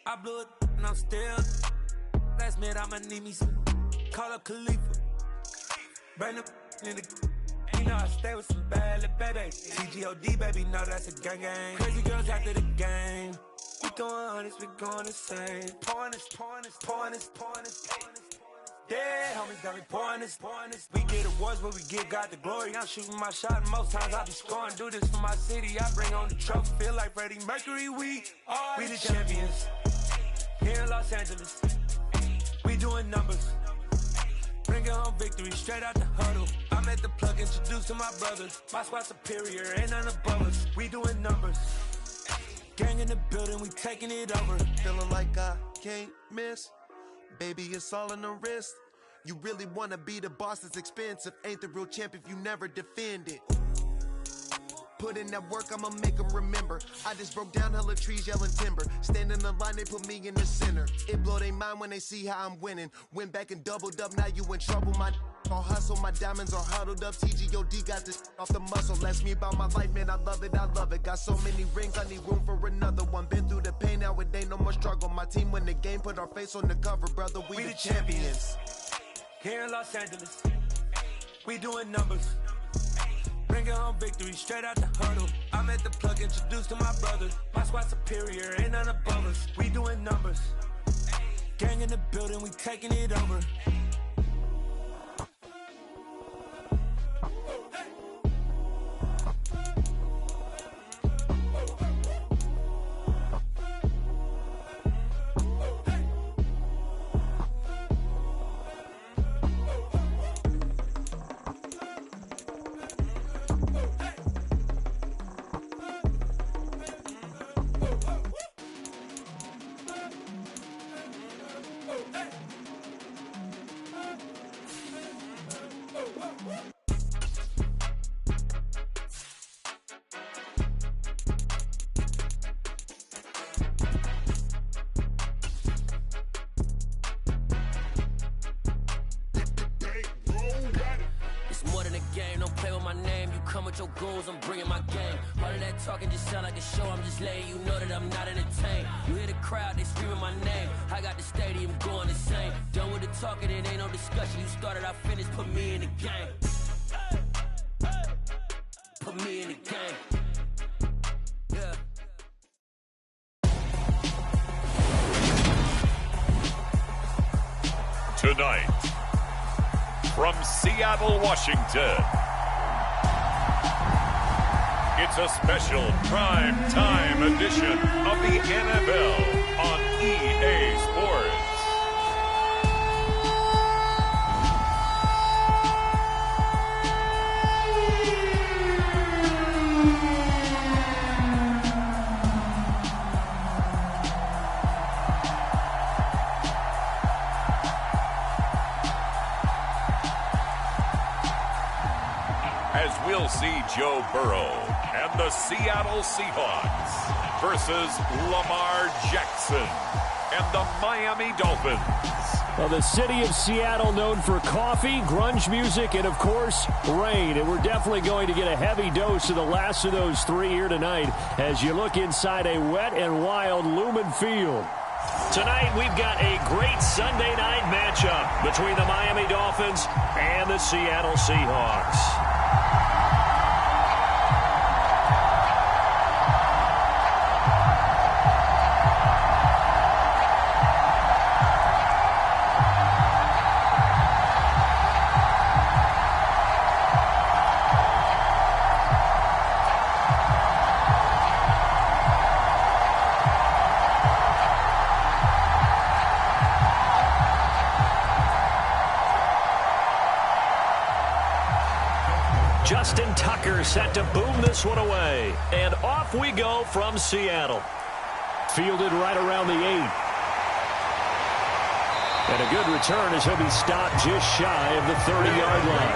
I blew it and I'm still. Last minute I'ma need me some. Call up Khalifa. Bring the in the. You know I stay with some bad little baby. TGOD baby, know that's a gang gang. Crazy girls after the game. We throwing hundreds, we going insane. Pouring this. Yeah, homies got me pouring this. We get awards, but we give God the glory. I'm shooting my shot, and most times I be scoring. Do this for my city, I bring on the trophy. Feel like Freddie Mercury, we the champions. Here in Los Angeles, we doing numbers. Bringing home victory, straight out the huddle. I'm at the plug, introduced to my brothers. My squad superior, ain't none above us. We doing numbers. Gang in the building, we taking it over. Feeling like I can't miss. Baby, it's all in the wrist. You really wanna be the boss, it's expensive. Ain't the real champ if you never defend it. Put in that work, I'ma make them remember. I just broke down hella trees, yelling timber. Stand in the line, they put me in the center. It blow their mind when they see how I'm winning. Went back and doubled up, now you in trouble. My all hustle, my diamonds are huddled up. TGOD got this off the muscle. That's me about my life, man, I love it. Got so many rings, I need room for another one. Been through the pain, now it ain't no more struggle. My team win the game, put our face on the cover. Brother, we the champions. Here in Los Angeles, we doing numbers. Bringing home victory, straight out the huddle. I'm at the plug, introduced to my brothers. My squad superior, ain't none above us. We doing numbers. Gang in the building, we taking it over. Your goals, I'm bringing my game. All of that talking just sound like a show. I'm just letting you know that I'm not entertained. You hear the crowd, they screaming my name. I got the stadium going insane. Done with the talking, it ain't no discussion. You started, I finished, put me in the game. Put me in the game. Yeah. Tonight, from Seattle, Washington, it's a special prime time edition of the NFL on EA Sports. As we'll see Joe Burrow and the Seattle Seahawks versus Lamar Jackson and the Miami Dolphins. Well, the city of Seattle known for coffee, grunge music, and, of course, rain. And we're definitely going to get a heavy dose of the last of those three here tonight as you look inside a wet and wild Lumen Field. Tonight, we've got a great Sunday night matchup between the Miami Dolphins and the Seattle Seahawks. Justin Tucker set to boom this one away. And off we go from Seattle. Fielded right around the 8. And a good return as he'll be stopped just shy of the 30-yard line.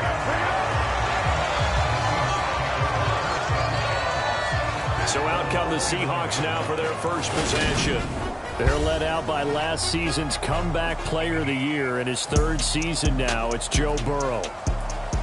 So out come the Seahawks now for their first possession. They're led out by last season's comeback player of the year. In his third season now, it's Joe Burrow.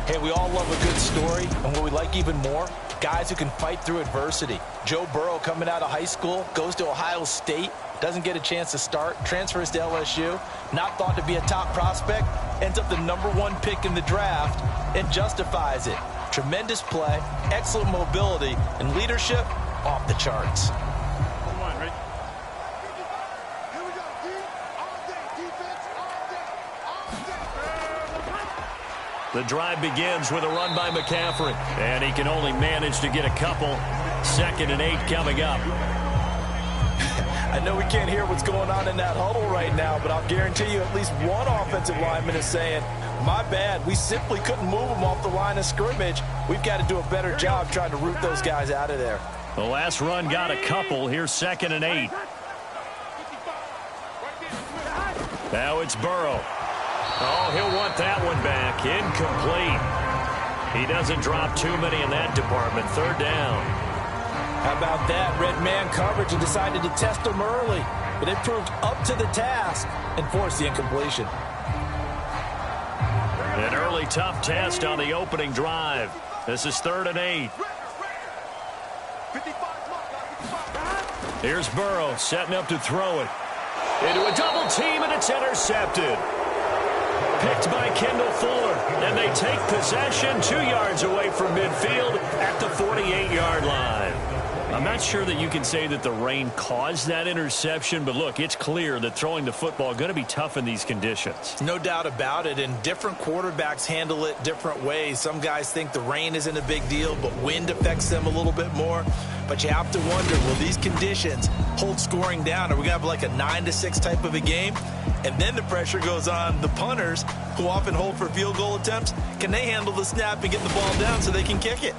Hey, we all love a good story, and what we like even more, guys who can fight through adversity. Joe Burrow coming out of high school, goes to Ohio State, doesn't get a chance to start, transfers to LSU, not thought to be a top prospect, ends up the #1 pick in the draft, and justifies it. Tremendous play, excellent mobility, and leadership off the charts. The drive begins with a run by McCaffrey, and he can only manage to get a couple. 2nd and 8 coming up. I know we can't hear what's going on in that huddle right now, but I'll guarantee you at least one offensive lineman is saying, my bad, we simply couldn't move them off the line of scrimmage. We've got to do a better job trying to root those guys out of there. The last run got a couple. Here's 2nd and 8. Now it's Burrow. Oh, he'll want that one back. Incomplete. He doesn't drop too many in that department. 3rd down. How about that? Red man coverage and decided to test him early. But it proved up to the task and forced the incompletion. An early tough test on the opening drive. This is 3rd and 8. Here's Burrow setting up to throw it. Into a double team, and it's intercepted. Picked by Kendall Fuller, and they take possession 2 yards away from midfield at the 48-yard line. I'm not sure that you can say that the rain caused that interception, but look, it's clear that throwing the football is going to be tough in these conditions. No doubt about it, and different quarterbacks handle it different ways. Some guys think the rain isn't a big deal, but wind affects them a little bit more. But you have to wonder, will these conditions hold scoring down? Are we going to have like a 9-6 type of a game? And then the pressure goes on the punters, who often hold for field goal attempts. Can they handle the snap and get the ball down so they can kick it?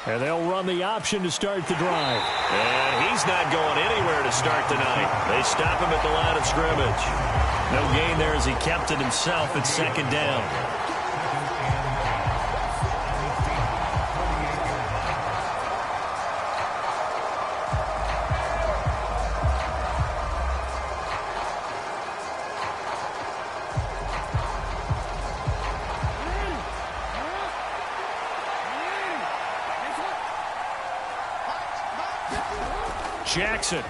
And they'll run the option to start the drive. And he's not going anywhere to start tonight. They stop him at the line of scrimmage. No gain there as he kept it himself at 2nd down. Jackson.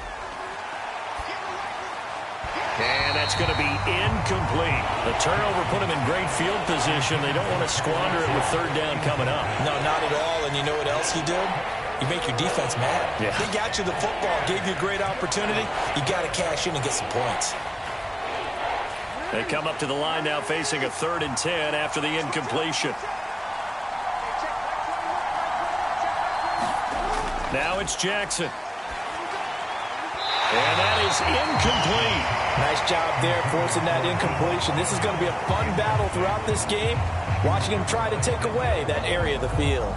And that's going to be incomplete. The turnover put him in great field position. They don't want to squander it with 3rd down coming up. No, not at all. And you know what else you do? You make your defense mad. Yeah. They got you the football, gave you a great opportunity. You got to cash in and get some points. They come up to the line now facing a 3rd and 10 after the incompletion. Now it's Jackson. And that is incomplete. Nice job there forcing that incompletion. This is going to be a fun battle throughout this game. Watching him try to take away that area of the field.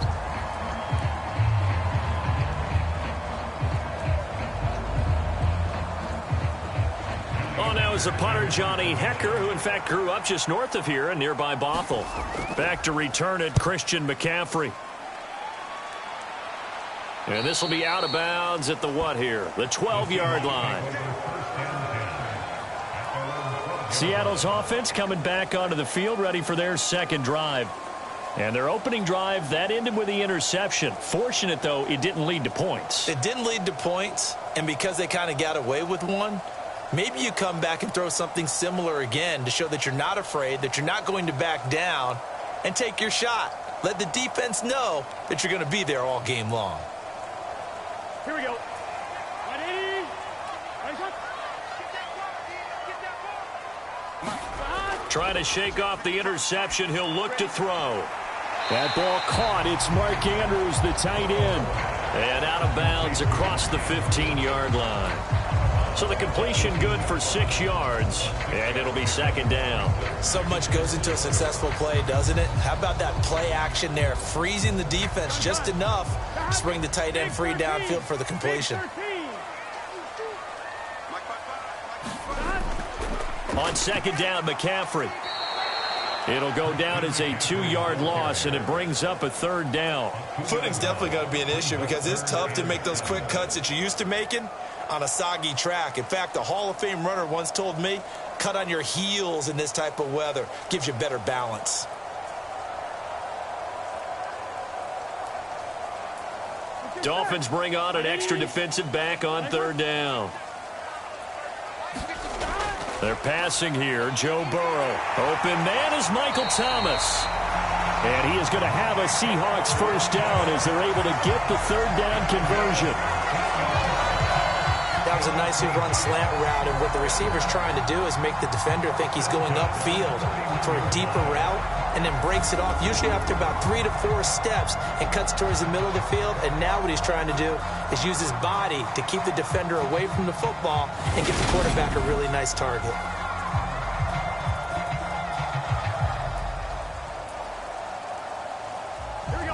Oh, now is the punter Johnny Hecker, who in fact grew up just north of here in nearby Bothell. Back to return it, Christian McCaffrey. And this will be out of bounds at the what here? The 12-yard line. Seattle's offense coming back onto the field, ready for their 2nd drive. And their opening drive, that ended with the interception. Fortunate, though, it didn't lead to points. It didn't lead to points, and because they kind of got away with one, maybe you come back and throw something similar again to show that you're not afraid, that you're not going to back down, and take your shot. Let the defense know that you're going to be there all game long. Here we go. Trying to shake off the interception. He'll look to throw. That ball caught. It's Mark Andrews, the tight end. And out of bounds across the 15-yard line. So the completion good for 6 yards, and it'll be 2nd down. So much goes into a successful play, doesn't it? How about that play action there, freezing the defense just enough to bring the tight end free downfield for the completion. On 2nd down, McCaffrey. It'll go down as a 2-yard loss, and it brings up a 3rd down. Footing's definitely going to be an issue because it's tough to make those quick cuts that you're used to making on a soggy track. In fact, a Hall of Fame runner once told me, cut on your heels in this type of weather. Gives you better balance. Dolphins bring on an extra defensive back on 3rd down. They're passing here. Joe Burrow. Open man is Michael Thomas. And he is going to have a Seahawks 1st down as they're able to get the 3rd down conversion. That was a nicely run slant route, and what the receiver's trying to do is make the defender think he's going upfield for a deeper route, and then breaks it off, usually after about 3 to 4 steps, and cuts towards the middle of the field. And now what he's trying to do is use his body to keep the defender away from the football and get the quarterback a really nice target.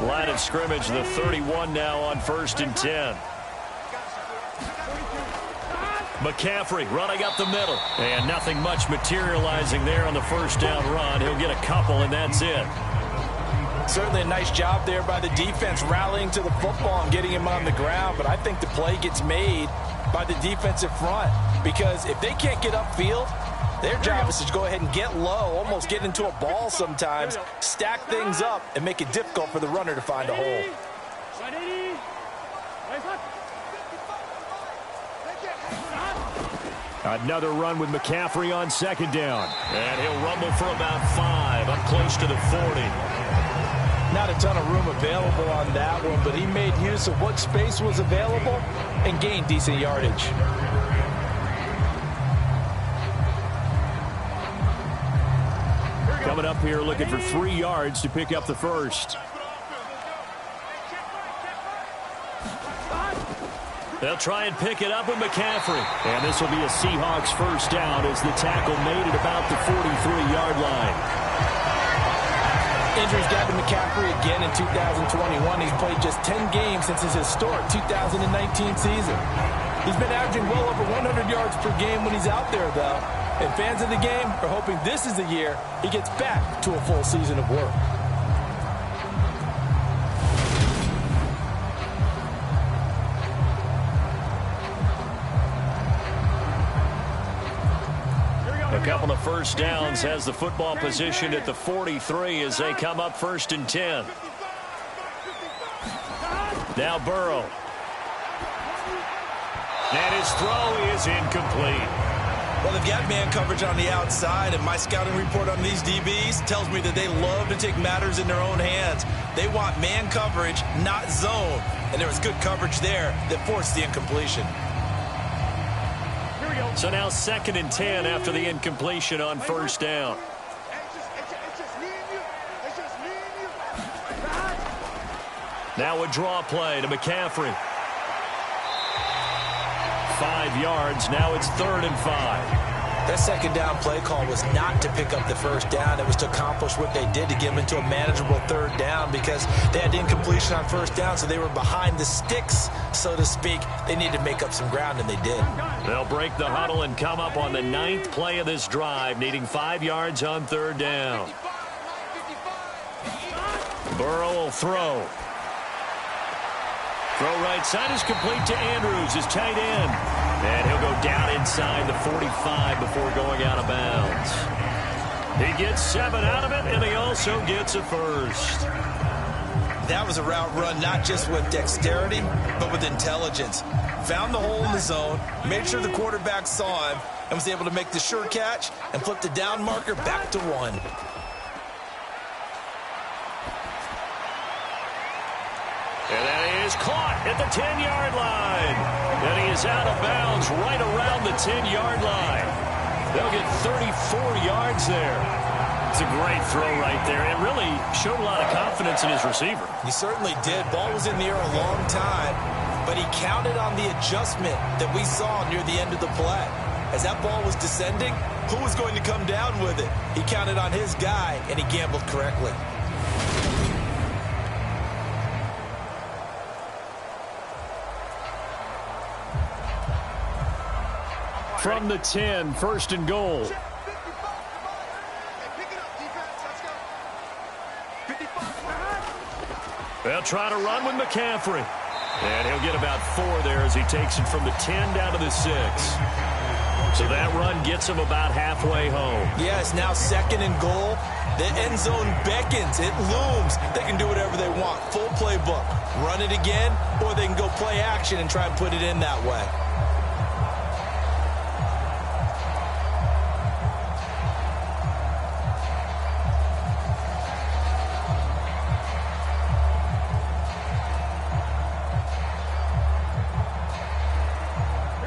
Line of scrimmage, the 31 now on 1st and 10. McCaffrey running up the middle. And nothing much materializing there on the 1st down run. He'll get a couple, and that's it. Certainly a nice job there by the defense rallying to the football and getting him on the ground. But I think the play gets made by the defensive front, because if they can't get upfield, their job is to go ahead and get low, almost get into a ball sometimes, stack things up, and make it difficult for the runner to find a hole. Another run with McCaffrey on 2nd down. And he'll rumble for about 5, up close to the 40. Not a ton of room available on that one, but he made use of what space was available and gained decent yardage. Coming up here looking for 3 yards to pick up the 1st. They'll try and pick it up with McCaffrey. And this will be a Seahawks 1st down as the tackle made it about the 43-yard line. Injuries got to McCaffrey again in 2021. He's played just 10 games since his historic 2019 season. He's been averaging well over 100 yards per game when he's out there, though. And fans of the game are hoping this is the year he gets back to a full season of work. A couple of 1st downs, has the football position at the 43 as they come up 1st and 10. Now Burrow. And his throw is incomplete. Well, they've got man coverage on the outside, and my scouting report on these DBs tells me that they love to take matters in their own hands. They want man coverage, not zone. And there was good coverage there that forced the incompletion. So now 2nd and 10 after the incompletion on 1st down. Now a draw play to McCaffrey. 5 yards. Now it's 3rd and 5. That 2nd down play call was not to pick up the 1st down. It was to accomplish what they did to get them into a manageable 3rd down, because they had incompletion on 1st down, so they were behind the sticks, so to speak. They needed to make up some ground, and they did. They'll break the huddle and come up on the 9th play of this drive, needing 5 yards on 3rd down. Burrow will throw. Throw right side is complete to Andrews, his tight end. And he'll go down inside the 45 before going out of bounds. He gets 7 out of it, and he also gets a 1st. That was a route run not just with dexterity, but with intelligence. Found the hole in the zone, made sure the quarterback saw him, and was able to make the sure catch and flip the down marker back to 1. And then he is caught at the 10-yard line. And he is out of bounds right around the 10-yard line. They'll get 34 yards there. It's a great throw right there. It really showed a lot of confidence in his receiver. He certainly did. Ball was in the air a long time, but he counted on the adjustment that we saw near the end of the play. As that ball was descending, who was going to come down with it? He counted on his guy, and he gambled correctly. From the 10, 1st and goal. They'll try to run with McCaffrey. And he'll get about 4 there as he takes it from the 10 down to the 6. So that run gets him about halfway home. Yeah, it's now 2nd and goal. The end zone beckons. It looms. They can do whatever they want. Full playbook. Run it again, or they can go play action and try and put it in that way.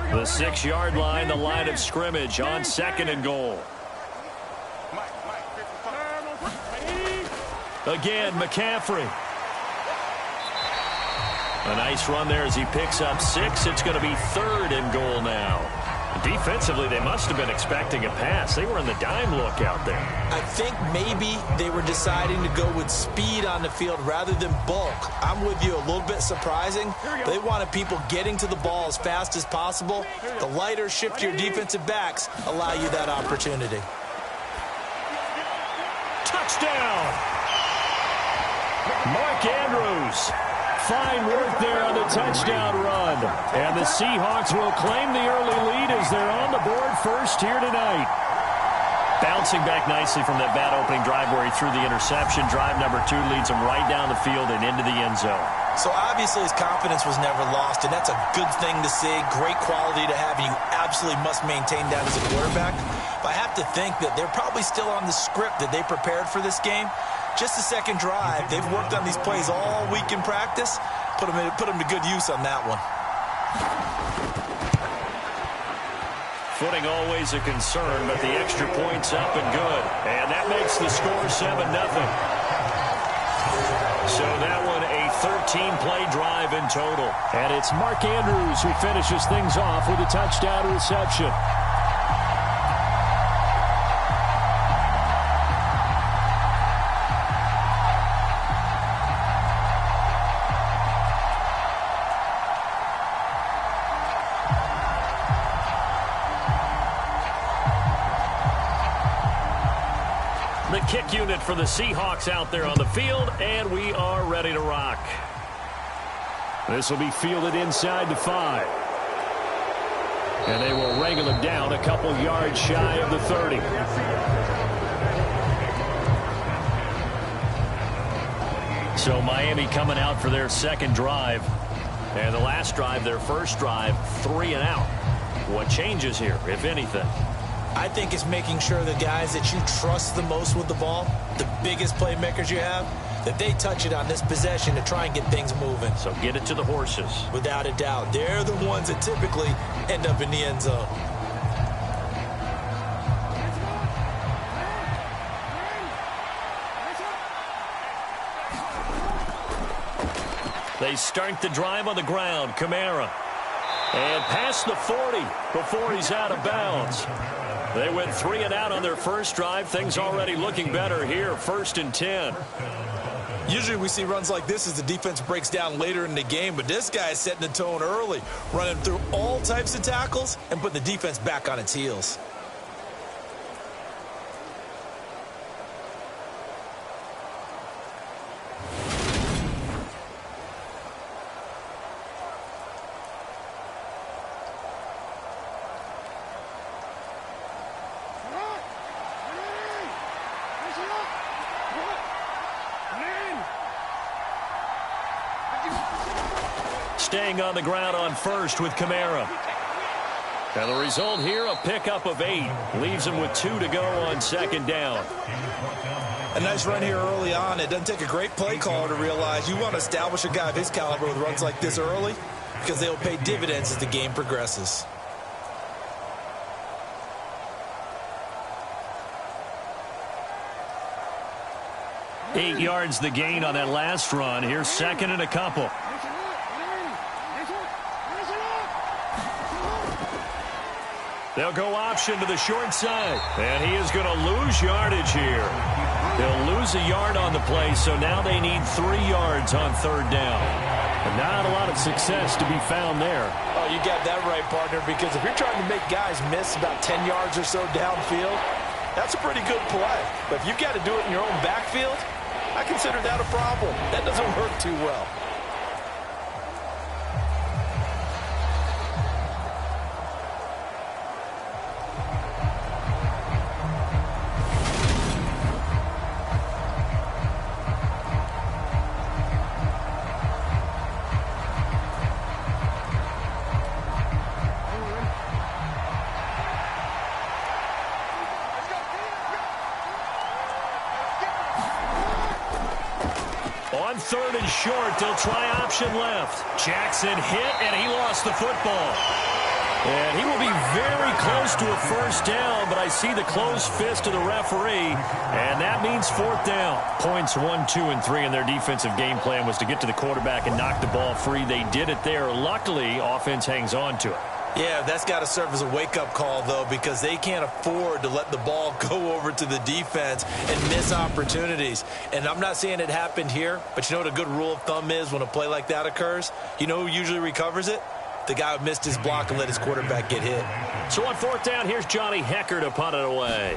The 6-yard line, the line of scrimmage on 2nd and goal. Again, McCaffrey. A nice run there as he picks up 6. It's going to be 3rd and goal now. Defensively, they must have been expecting a pass. They were in the dime look out there. I think maybe they were deciding to go with speed on the field rather than bulk. I'm with you, a little bit surprising. They wanted people getting to the ball as fast as possible. The lighter, shiftier defensive backs allow you that opportunity. Touchdown! Mark Andrews. Fine work there on the touchdown run. And the Seahawks will claim the early lead as they're on the board first here tonight. Bouncing back nicely from that bad opening drive where he threw the interception. Drive number 2 leads him right down the field and into the end zone. So obviously his confidence was never lost, and that's a good thing to see. Great quality to have, and you absolutely must maintain that as a quarterback. But I have to think that they're probably still on the script that they prepared for this game. Just the second drive. They've worked on these plays all week in practice. Put them to good use on that one. Footing always a concern, but the extra point's up and good. And that makes the score 7-0. So that one a 13-play drive in total. And it's Mark Andrews who finishes things off with a touchdown reception. The kick unit for the Seahawks out there on the field, and we are ready to rock. This will be fielded inside the 5. And they will wrangle it down a couple yards shy of the 30. So Miami coming out for their second drive. And the last drive, their first drive, 3 and out. What changes here, if anything? I think it's making sure the guys that you trust the most with the ball, the biggest playmakers you have, that they touch it on this possession to try and get things moving. So get it to the horses. Without a doubt. They're the ones that typically end up in the end zone. They start the drive on the ground. Kamara. And past the 40 before he's out of bounds. They went 3 and out on their first drive. Things already looking better here. 1st and 10. Usually we see runs like this as the defense breaks down later in the game, but this guy is setting the tone early, running through all types of tackles and putting the defense back on its heels. Staying on the ground on first with Kamara. And the result here, a pickup of 8. Leaves him with 2 to go on second down. A nice run here early on. It doesn't take a great play caller to realize you want to establish a guy of his caliber with runs like this early because they'll pay dividends as the game progresses. Eight yards the gain on that last run. Here's second and a couple. They'll go option to the short side. And he is going to lose yardage here. They'll lose a yard on the play, so now they need 3 yards on third down. And not a lot of success to be found there. Oh, you got that right, partner, because if you're trying to make guys miss about 10 yards or so downfield, that's a pretty good play. But if you've got to do it in your own backfield, I consider that a problem. That doesn't work too well. On third and short, they'll try option left. Jackson hit, and he lost the football. And he will be very close to a first down, but I see the closed fist of the referee, and that means fourth down. Points 1, 2, and 3 in their defensive game plan was to get to the quarterback and knock the ball free. They did it there. Luckily, offense hangs on to it. Yeah, that's got to serve as a wake-up call, though, because they can't afford to let the ball go over to the defense and miss opportunities. And I'm not saying it happened here, but you know what a good rule of thumb is when a play like that occurs? You know who usually recovers it? The guy who missed his block and let his quarterback get hit. So on fourth down, here's Johnny Hecker to punt it away.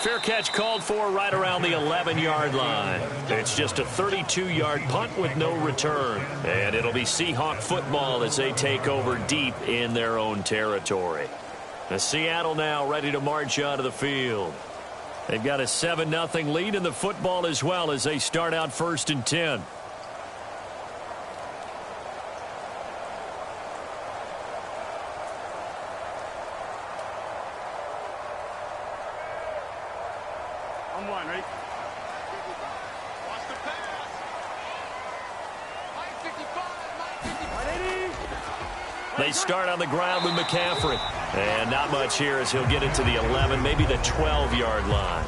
Fair catch called for right around the 11-yard line. It's just a 32-yard punt with no return. And it'll be Seahawk football as they take over deep in their own territory. The Seattle now ready to march out of the field. They've got a 7-0 lead in the football as well as they start out first and 10. They start on the ground with McCaffrey. And not much here as he'll get it to the 11, maybe the 12-yard line.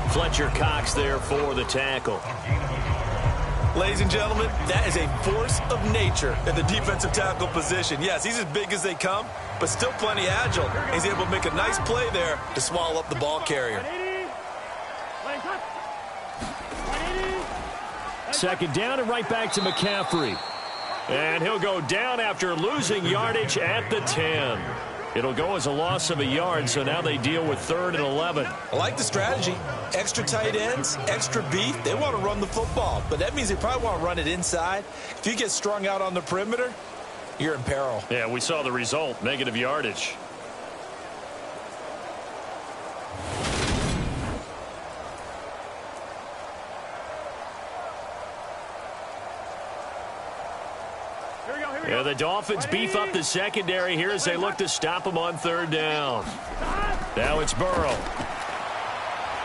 Fletcher Cox there for the tackle. Ladies and gentlemen, that is a force of nature at the defensive tackle position. Yes, he's as big as they come, but still plenty agile. He's able to make a nice play there to swallow up the ball carrier. Second down and right back to McCaffrey. And he'll go down after losing yardage at the 10. It'll go as a loss of a yard, so now they deal with 3rd and 11. I like the strategy. Extra tight ends, extra beef. They want to run the football, but that means they probably want to run it inside. If you get strung out on the perimeter, you're in peril. Yeah, we saw the result, negative yardage. Yeah, the Dolphins beef up the secondary here as they look to stop him on 3rd down. Now it's Burrow.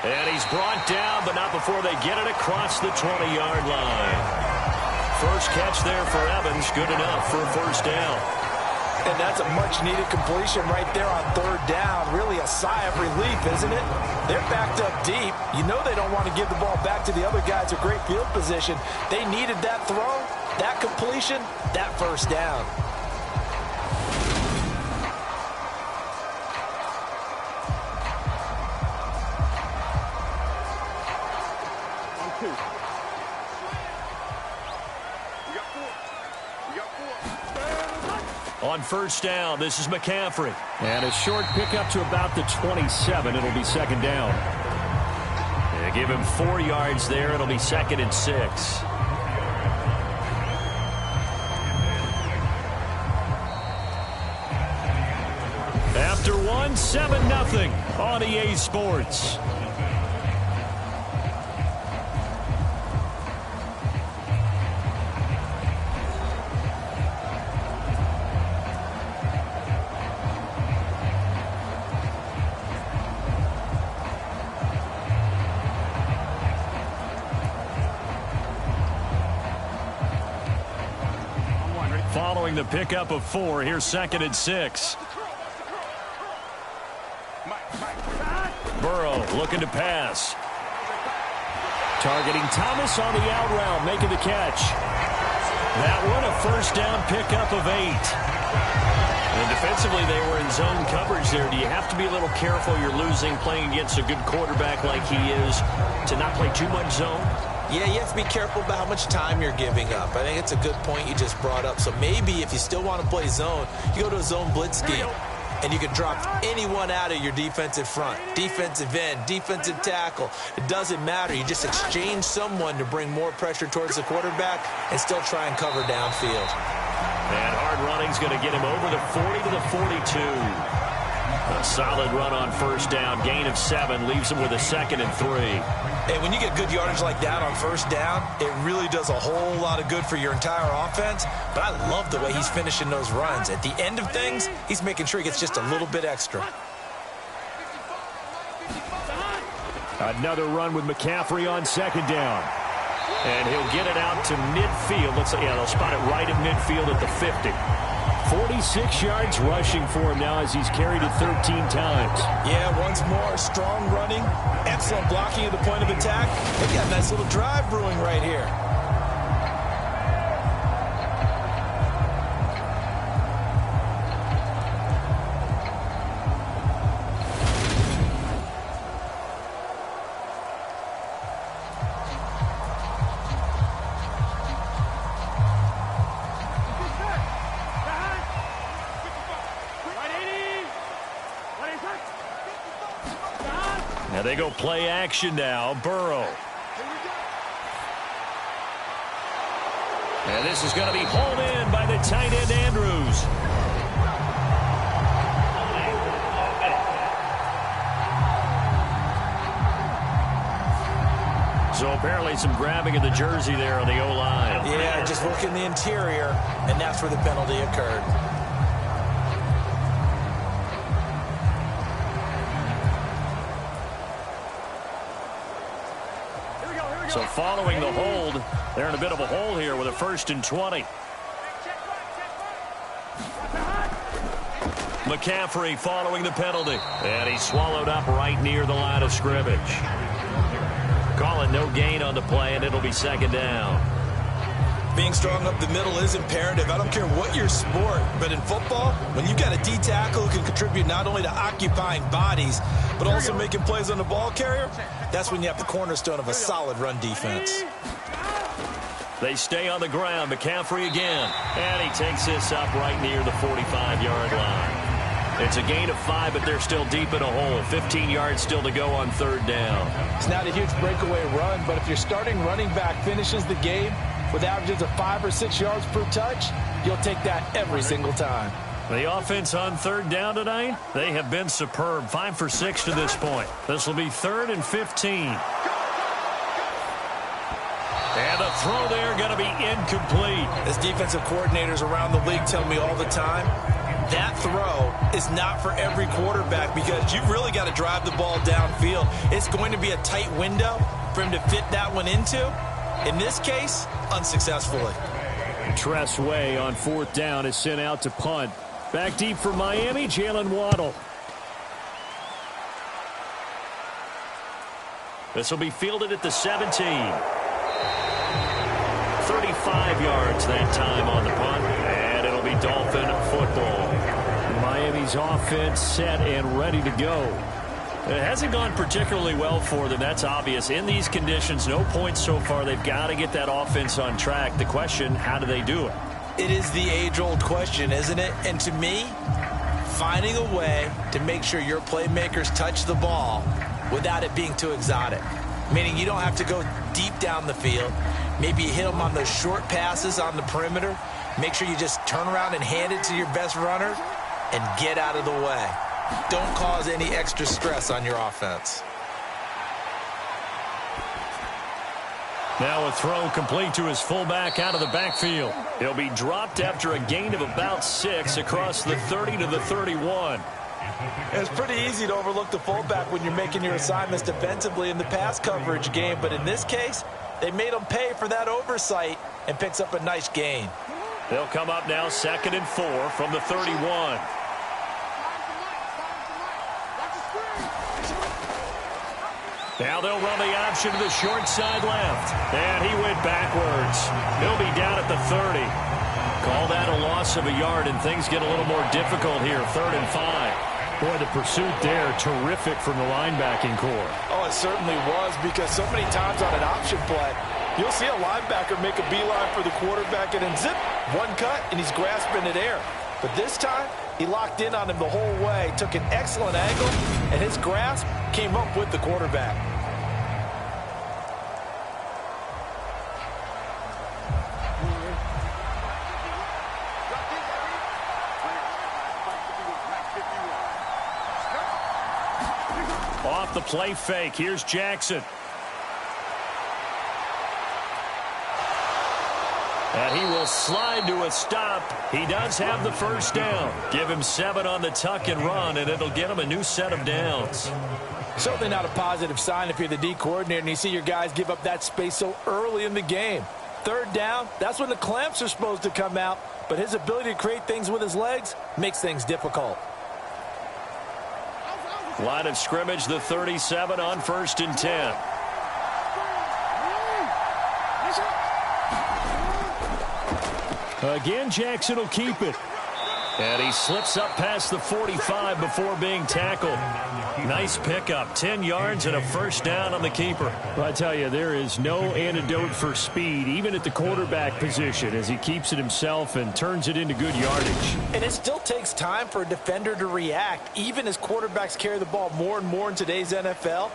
And he's brought down, but not before they get it across the 20-yard line. First catch there for Evans, good enough for a first down. And that's a much-needed completion right there on 3rd down. Really a sigh of relief, isn't it? They're backed up deep. You know they don't want to give the ball back to the other guys with great field position. They needed that throw, that completion, that first down. On first down, this is McCaffrey. And a short pickup to about the 27. It'll be second down. They give him 4 yards there. It'll be 2nd and 6. After one, 7-0 on EA Sports. Following the pickup of 4, here's 2nd and 6. Burrow looking to pass. Targeting Thomas on the out route, making the catch. That one a first down pickup of 8. And defensively, they were in zone coverage there. Do you have to be a little careful? You're losing, playing against a good quarterback like he is, to not play too much zone? Yeah, you have to be careful about how much time you're giving up. I think it's a good point you just brought up. So maybe if you still want to play zone, you go to a zone blitz scheme. and you can drop anyone out of your defensive front. Defensive end, defensive tackle. It doesn't matter. You just exchange someone to bring more pressure towards the quarterback and still try and cover downfield. And hard running's going to get him over the 40 to the 42. A solid run on first down. Gain of 7 leaves him with a 2nd and 3. Hey, when you get good yardage like that on first down, it really does a whole lot of good for your entire offense. But I love the way he's finishing those runs. At the end of things, he's making sure he gets just a little bit extra. Another run with McCaffrey on 2nd down. And he'll get it out to midfield. They'll spot it right at midfield at the 50. 46 yards rushing for him now as he's carried it 13 times. Yeah, once more, strong running, excellent blocking at the point of attack. They've got a nice little drive brewing right here. Now they go play action now. Burrow. And this is going to be hauled in by the tight end Andrews. So apparently some grabbing of the jersey there on the O-line. Yeah, just look in the interior, and that's where the penalty occurred. So following the hold, they're in a bit of a hole here with a 1st and 20. McCaffrey following the penalty. And he's swallowed up right near the line of scrimmage. Calling no gain on the play, and it'll be 2nd down. Being strong up the middle is imperative. I don't care what your sport, but in football, when you've got a D-tackle who can contribute not only to occupying bodies, but also making plays on the ball carrier, that's when you have the cornerstone of a solid run defense. They stay on the ground. McCaffrey again. And he takes this up right near the 45-yard line. It's a gain of 5, but they're still deep in a hole. 15 yards still to go on 3rd down. It's not a huge breakaway run, but if your starting running back finishes the game with averages of 5 or 6 yards per touch, you'll take that every single time. The offense on 3rd down tonight, they have been superb. 5 for 6 to this point. This will be 3rd and 15. And the throw there going to be incomplete. As defensive coordinators around the league tell me all the time, that throw is not for every quarterback because you've really got to drive the ball downfield. It's going to be a tight window for him to fit that one into. In this case, unsuccessfully. Tress Way on 4th down is sent out to punt. Back deep for Miami, Jalen Waddle. This will be fielded at the 17. 35 yards that time on the punt, and it'll be Dolphin football. Miami's offense set and ready to go. It hasn't gone particularly well for them, that's obvious. In these conditions, no points so far. They've got to get that offense on track. The question, how do they do it? It is the age-old question, isn't it? And to me, finding a way to make sure your playmakers touch the ball without it being too exotic. Meaning you don't have to go deep down the field. Maybe you hit them on those short passes on the perimeter. Make sure you just turn around and hand it to your best runner and get out of the way. Don't cause any extra stress on your offense. Now a throw complete to his fullback out of the backfield. He'll be dropped after a gain of about 6 across the 30 to the 31. It's pretty easy to overlook the fullback when you're making your assignments defensively in the pass coverage game, but in this case, they made him pay for that oversight and picks up a nice gain. They'll come up now 2nd and 4 from the 31. Now they'll run the option to the short side left. And he went backwards. He'll be down at the 30. Call that a loss of a yard, and things get a little more difficult here. 3rd and 5. Boy, the pursuit there, terrific from the linebacking core. Oh, it certainly was, because so many times on an option play, you'll see a linebacker make a beeline for the quarterback and then zip, one cut, and he's grasping it air. But this time, He locked in on him the whole way, took an excellent angle, and his grasp came up with the quarterback. Off the play fake, here's Jackson. And he will slide to a stop. He does have the first down. Give him 7 on the tuck and run, and it'll get him a new set of downs. Certainly not a positive sign if you're the D coordinator and you see your guys give up that space so early in the game. 3rd down, that's when the clamps are supposed to come out, but his ability to create things with his legs makes things difficult. Line of scrimmage, the 37 on 1st and 10. Again, Jackson will keep it. And he slips up past the 45 before being tackled. Nice pickup, 10 yards and a first down on the keeper. Well, I tell you, there is no antidote for speed, even at the quarterback position, as he keeps it himself and turns it into good yardage. And it still takes time for a defender to react, even as quarterbacks carry the ball more and more in today's NFL.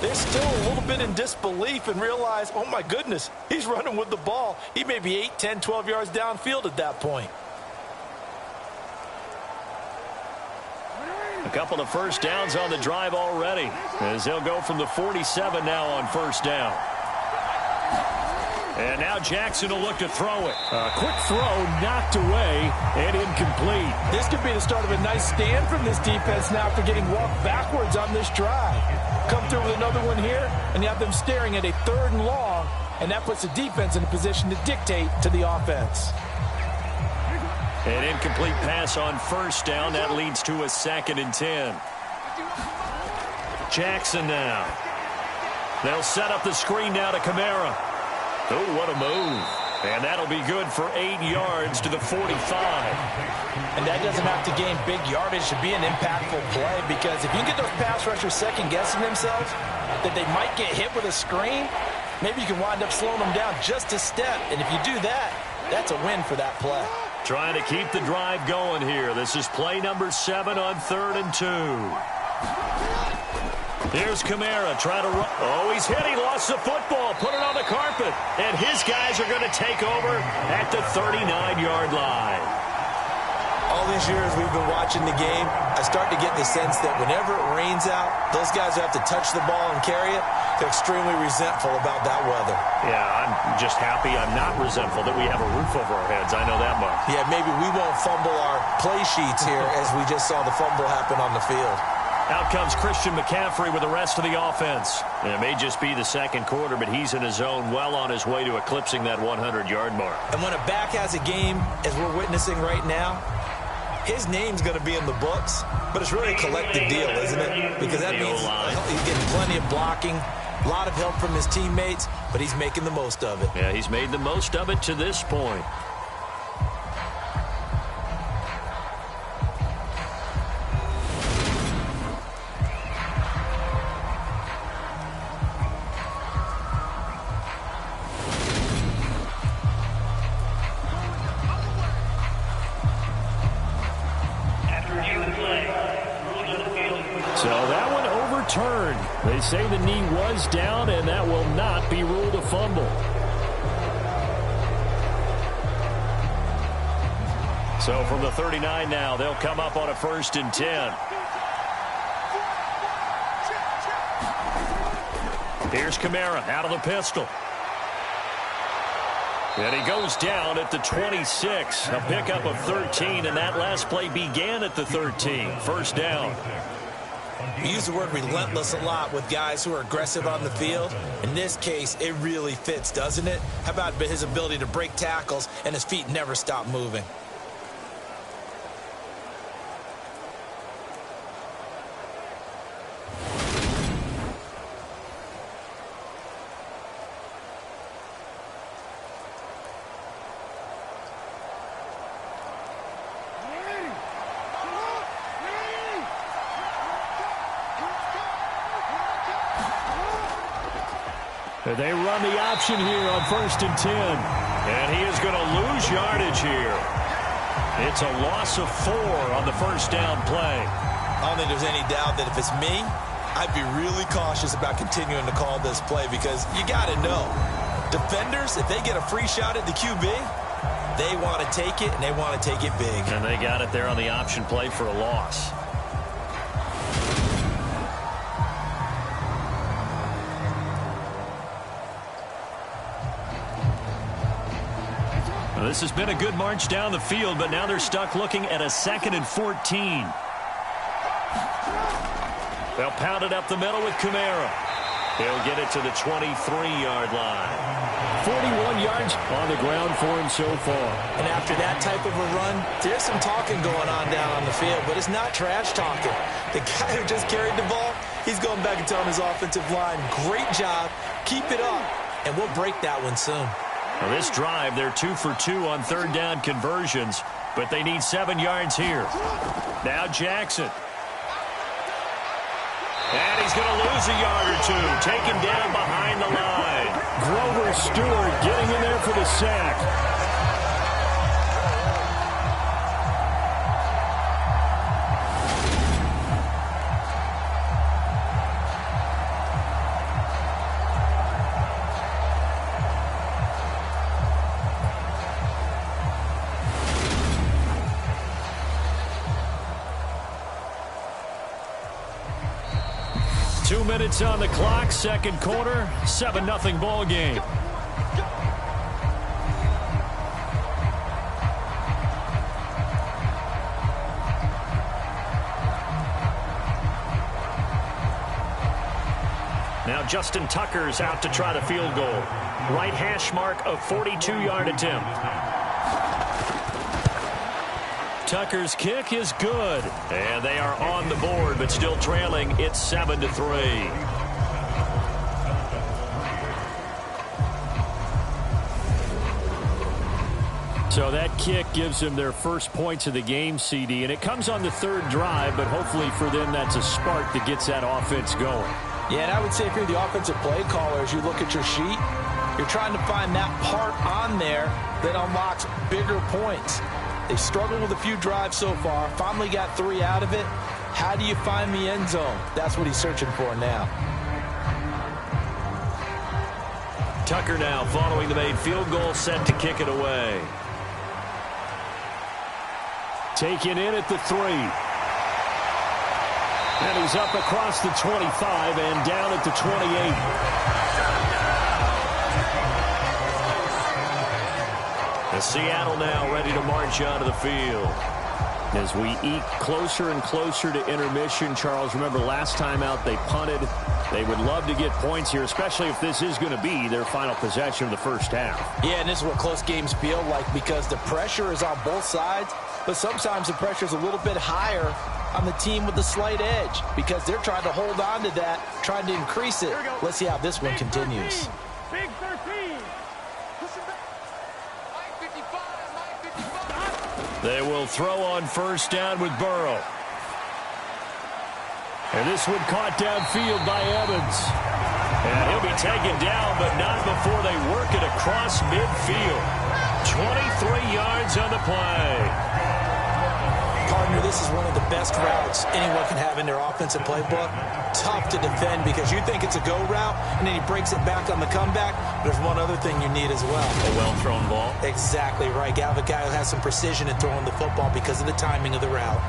They're still a little bit in disbelief and realize, oh my goodness, he's running with the ball. He may be 8, 10, 12 yards downfield at that point. A couple of first downs on the drive already, as they'll go from the 47 now on 1st down. And now Jackson will look to throw it. A quick throw knocked away and incomplete. This could be the start of a nice stand from this defense now for getting walked backwards on this drive. Come through with another one here, and you have them staring at a 3rd and long, and that puts the defense in a position to dictate to the offense. An incomplete pass on 1st down. That leads to a 2nd and 10. Jackson now. They'll set up the screen now to Kamara. Oh, what a move. And that'll be good for 8 yards to the 45. And that doesn't have to gain big yardage to be an impactful play, because if you can get those pass rushers second-guessing themselves that they might get hit with a screen, maybe you can wind up slowing them down just a step. And if you do that, that's a win for that play. Trying to keep the drive going here. This is play number 7 on 3rd and 2. Here's Kamara trying to run. Oh, he's hit. He lost the football. Put it on the carpet. And his guys are going to take over at the 39-yard line. All these years we've been watching the game, I start to get the sense that whenever it rains out, those guys who have to touch the ball and carry it, they're extremely resentful about that weather. Yeah, I'm just happy I'm not resentful that we have a roof over our heads. I know that much. Yeah, maybe we won't fumble our play sheets here as we just saw the fumble happen on the field. Out comes Christian McCaffrey with the rest of the offense. And it may just be the 2nd quarter, but he's in his zone, well on his way to eclipsing that 100-yard mark. And when a back has a game, as we're witnessing right now, his name's going to be in the books, but it's really a collective deal, isn't it? Because that means he's getting plenty of blocking, a lot of help from his teammates, but he's making the most of it. Yeah, he's made the most of it to this point. So that one overturned. They say the knee was down, and that will not be ruled a fumble. So from the 39 now, they'll come up on a 1st and 10. Here's Kamara out of the pistol. And he goes down at the 26. A pickup of 13, and that last play began at the 13. 1st down. We use the word relentless a lot with guys who are aggressive on the field. In this case, it really fits, doesn't it? How about his ability to break tackles and his feet never stop moving? They run the option here on 1st and 10. And he is going to lose yardage here. It's a loss of 4 on the first down play. I don't think there's any doubt that if it's me, I'd be really cautious about continuing to call this play because you got to know, defenders, if they get a free shot at the QB, they want to take it, and they want to take it big. And they got it there on the option play for a loss. Well, this has been a good march down the field, but now they're stuck looking at a 2nd and 14. They'll pound it up the middle with Kamara. He'll get it to the 23-yard line. 41 yards on the ground for him so far. And after that type of a run, there's some talking going on down on the field, but it's not trash talking. The guy who just carried the ball, he's going back and telling his offensive line, great job, keep it up, and we'll break that one soon. Well, this drive, they're 2 for 2 on third down conversions, but they need 7 yards here. Now Jackson. And he's going to lose a yard or 2. Taken down behind the line. Grover Stewart getting in there for the sack. 2 minutes on the clock, second quarter, 7-0 ball game. Now Justin Tucker's out to try the field goal. Right hash mark, a 42-yard attempt. Tucker's kick is good. And they are on the board, but still trailing. It's 7-3. So that kick gives them their first points of the game, CD. And it comes on the third drive, but hopefully for them that's a spark that gets that offense going. Yeah, and I would say if you're the offensive play caller, as you look at your sheet, you're trying to find that part on there that unlocks bigger points. They struggled with a few drives so far, finally got 3 out of it. How do you find the end zone? That's what he's searching for now. Tucker now following the made field goal, set to kick it away. Taken in at the 3. And he's up across the 25 and down at the 28. Seattle now ready to march onto the field. As we eke closer and closer to intermission, Charles, remember last time out they punted. They would love to get points here, especially if this is going to be their final possession of the first half. Yeah, and this is what close games feel like because the pressure is on both sides, but sometimes the pressure is a little bit higher on the team with the slight edge because they're trying to hold on to that, trying to increase it. Let's see how this one continues. Big 13. They will throw on first down with Burrow. And this one caught downfield by Evans. And he'll be taken down, but not before they work it across midfield. 23 yards on the play. Partner, this is one of the best routes anyone can have in their offensive playbook. Tough to defend because you think it's a go route, and then he breaks it back on the comeback. There's one other thing you need as well. A well-thrown ball. Exactly right. You have a guy who has some precision in throwing the football because of the timing of the route.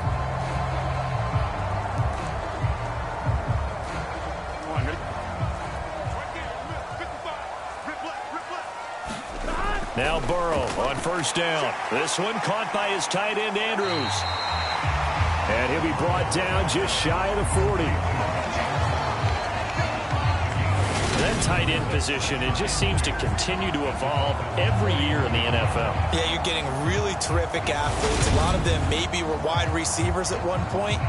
Now Burrow on first down. This one caught by his tight end, Andrews. And he'll be brought down just shy of the 40. That tight end position, it just seems to continue to evolve every year in the NFL. Yeah, you're getting really terrific athletes. A lot of them maybe were wide receivers at one point.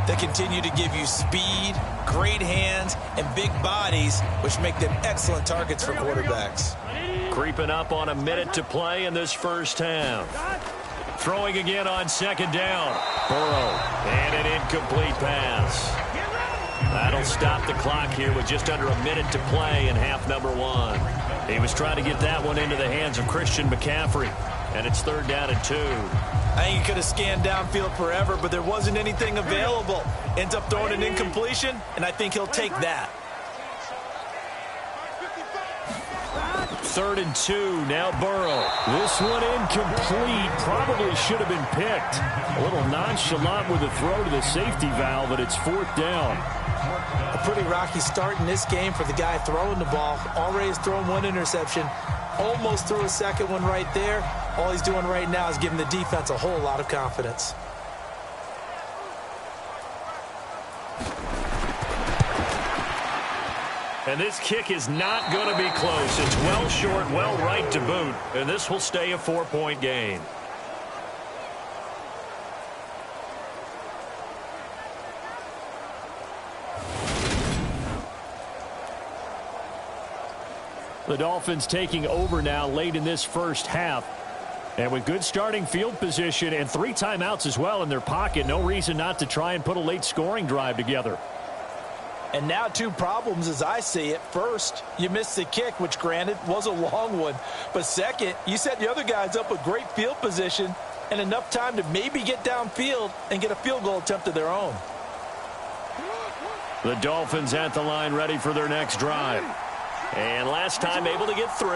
They continue to give you speed, great hands, and big bodies, which make them excellent targets for quarterbacks. Creeping up on a minute to play in this first half. Throwing again on second down. Burrow, and an incomplete pass. That'll stop the clock here with just under a minute to play in half number 1. He was trying to get that one into the hands of Christian McCaffrey, and it's third down and 2. I think he could have scanned downfield forever, but there wasn't anything available. Ends up throwing an incompletion, and I think he'll take that. 3rd and 2, now Burrow. This one incomplete, probably should have been picked. A little nonchalant with a throw to the safety valve, but it's 4th down. A pretty rocky start in this game for the guy throwing the ball. Already has thrown one interception. Almost threw a second one right there. All he's doing right now is giving the defense a whole lot of confidence. And this kick is not going to be close. It's well short, well right to boot. And this will stay a 4-point game. The Dolphins taking over now late in this first half. And with good starting field position and 3 timeouts as well in their pocket, no reason not to try and put a late scoring drive together. And now 2 problems as I see it. First, you missed the kick, which granted was a long one. But second, you set the other guys up with great field position and enough time to maybe get downfield and get a field goal attempt of their own. The Dolphins at the line ready for their next drive. And last time able to get 3.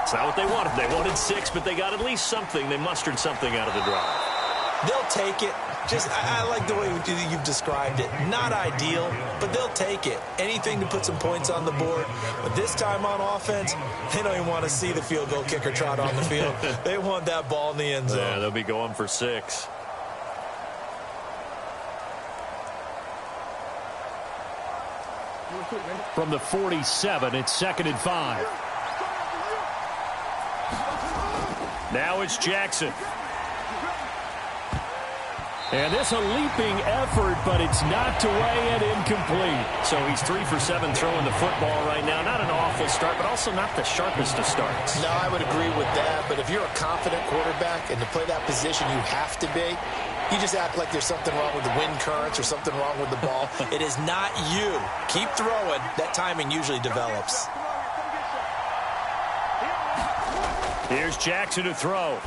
It's not what they wanted. They wanted 6, but they got at least something. They mustered something out of the drive. They'll take it. I like the way you've described it. Not ideal, but they'll take it. Anything to put some points on the board. But this time on offense, they don't even want to see the field goal kicker trot on the field. They want that ball in the end zone. Yeah, they'll be going for 6. From the 47, it's 2nd and 5. Now it's Jackson. And this a leaping effort, but it's knocked away and incomplete. So he's 3 for 7 throwing the football right now. Not an awful start, but also not the sharpest of starts. No, I would agree with that. But if you're a confident quarterback and to play that position you have to be, you just act like there's something wrong with the wind currents or something wrong with the ball. It is not you. Keep throwing. That timing usually develops. Here's Jackson to throw.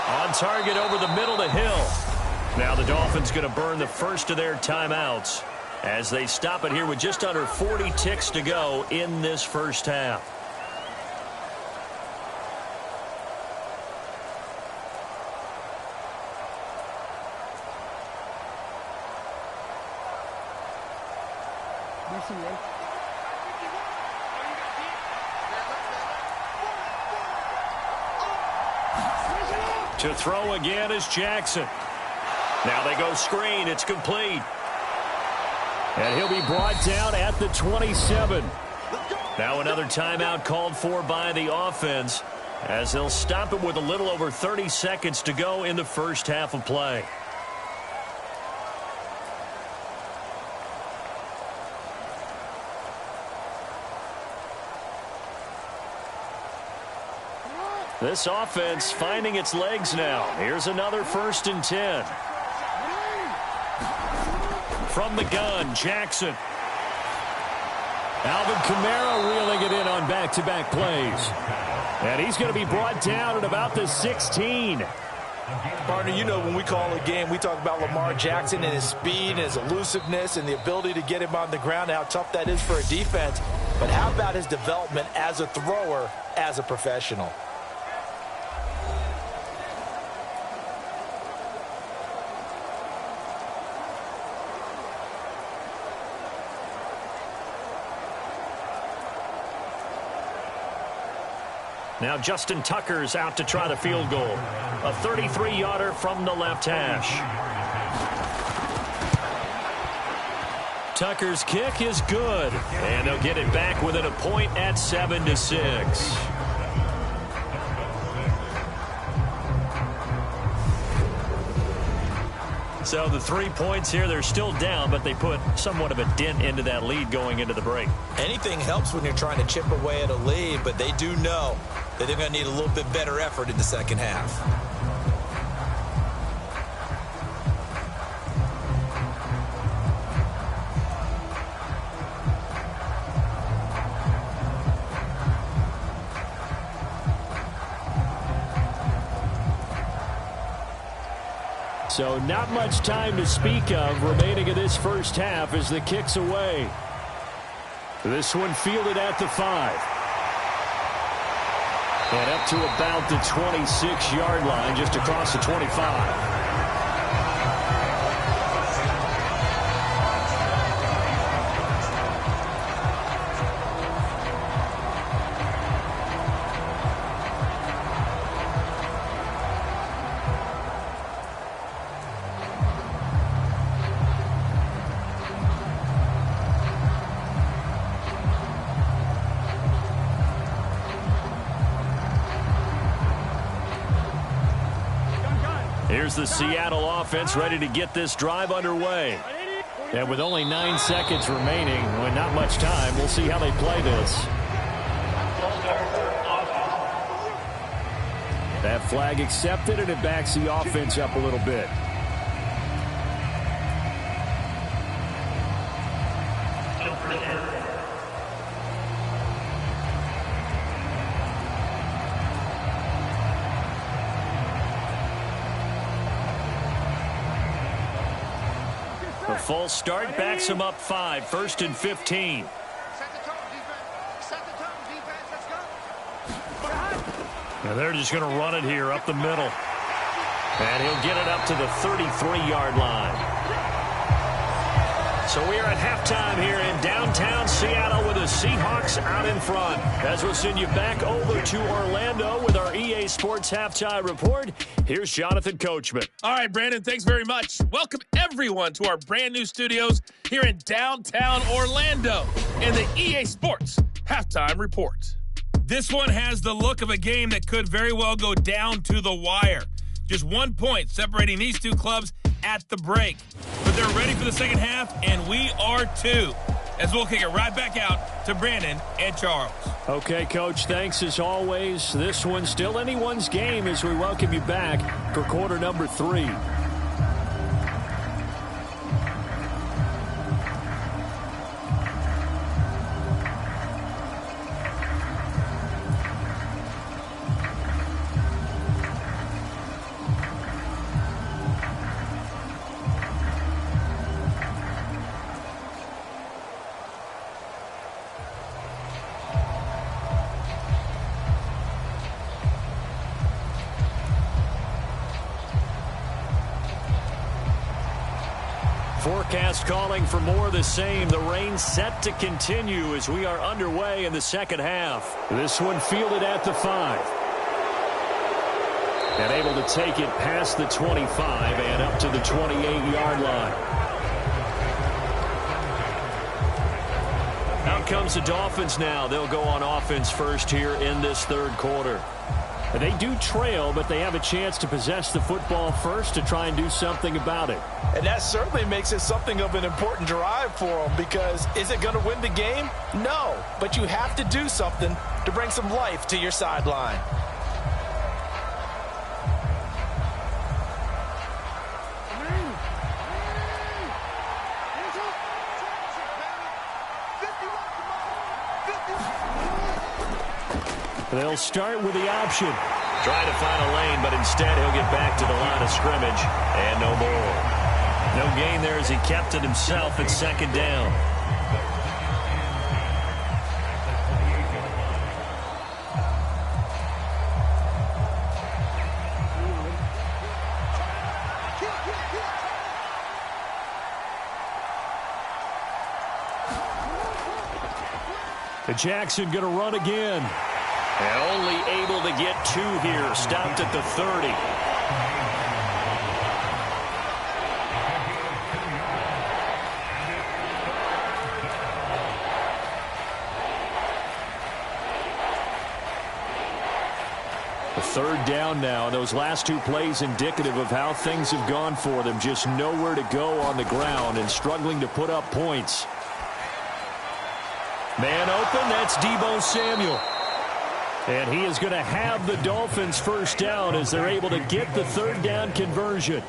On target over the middle to Hill. Now the Dolphins going to burn the first of their timeouts as they stop it here with just under 40 ticks to go in this first half. To throw again is Jackson. Now they go screen. It's complete. And he'll be brought down at the 27. Now another timeout called for by the offense as they'll stop it with a little over 30 seconds to go in the first half of play. This offense finding its legs now. Here's another 1st and 10. From the gun, Jackson. Alvin Kamara reeling it in on back-to-back plays. And he's going to be brought down at about the 16. Partner, you know when we call a game, we talk about Lamar Jackson and his speed and his elusiveness and the ability to get him on the ground and how tough that is for a defense. But how about his development as a thrower, as a professional? Now Justin Tucker's out to try the field goal. A 33-yarder from the left hash. Tucker's kick is good. And they'll get it back within a point at 7-6. So the 3 points here, they're still down, but they put somewhat of a dent into that lead going into the break. Anything helps when you're trying to chip away at a lead, but they do know that they're going to need a little bit better effort in the second half. So not much time to speak of remaining in this first half as the kick's away. This one fielded at the 5. And up to about the 26-yard line, just across the 25. Here's the Seattle offense ready to get this drive underway. And with only 9 seconds remaining, with not much time, we'll see how they play this. That flag accepted, and it backs the offense up a little bit. The false start backs him up 5, 1st and 15. Now they're just going to run it here up the middle. And he'll get it up to the 33-yard line. So we are at halftime here in downtown Seattle with the Seahawks out in front. As we'll send you back over to Orlando with our EA Sports Halftime Report, here's Jonathan Coachman. All right, Brandon, thanks very much. Welcome, everyone, to our brand new studios here in downtown Orlando in the EA Sports Halftime Report. This one has the look of a game that could very well go down to the wire. Just 1 point separating these two clubs at the break. But they're ready for the second half, and we are too. As we'll kick it right back out to Brandon and Charles. Okay, Coach, thanks as always. This one's still anyone's game as we welcome you back for quarter number 3. Forecast calling for more of the same. The rain set to continue as we are underway in the second half. This one fielded at the 5. And able to take it past the 25 and up to the 28-yard line. Out comes the Dolphins now. They'll go on offense first here in this third quarter. They do trail, but they have a chance to possess the football first to try and do something about it. And that certainly makes it something of an important drive for them, because is it going to win the game? No, but you have to do something to bring some life to your sideline. They'll start with the option. Trying to find a lane, but instead he'll get back to the line of scrimmage. And no more. No gain there as he kept it himself at second down. Jackson going to run again. And only able to get 2 here. Stopped at the 30. The third down now. Those last 2 plays indicative of how things have gone for them. Just nowhere to go on the ground and struggling to put up points. Man open, that's Deebo Samuel. And he is going to have the Dolphins first down as they're able to get the third down conversion.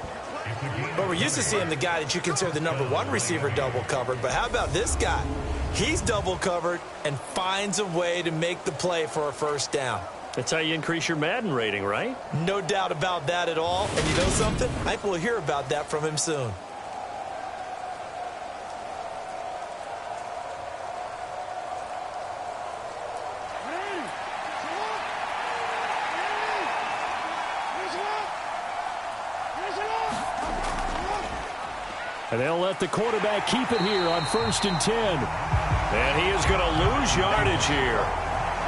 But we're used to seeing the guy that you consider the number 1 receiver double covered. But how about this guy? He's double covered and finds a way to make the play for a first down. That's how you increase your Madden rating, right? No doubt about that at all. And you know something? I think we'll hear about that from him soon. And they'll let the quarterback keep it here on 1st and 10. And he is going to lose yardage here.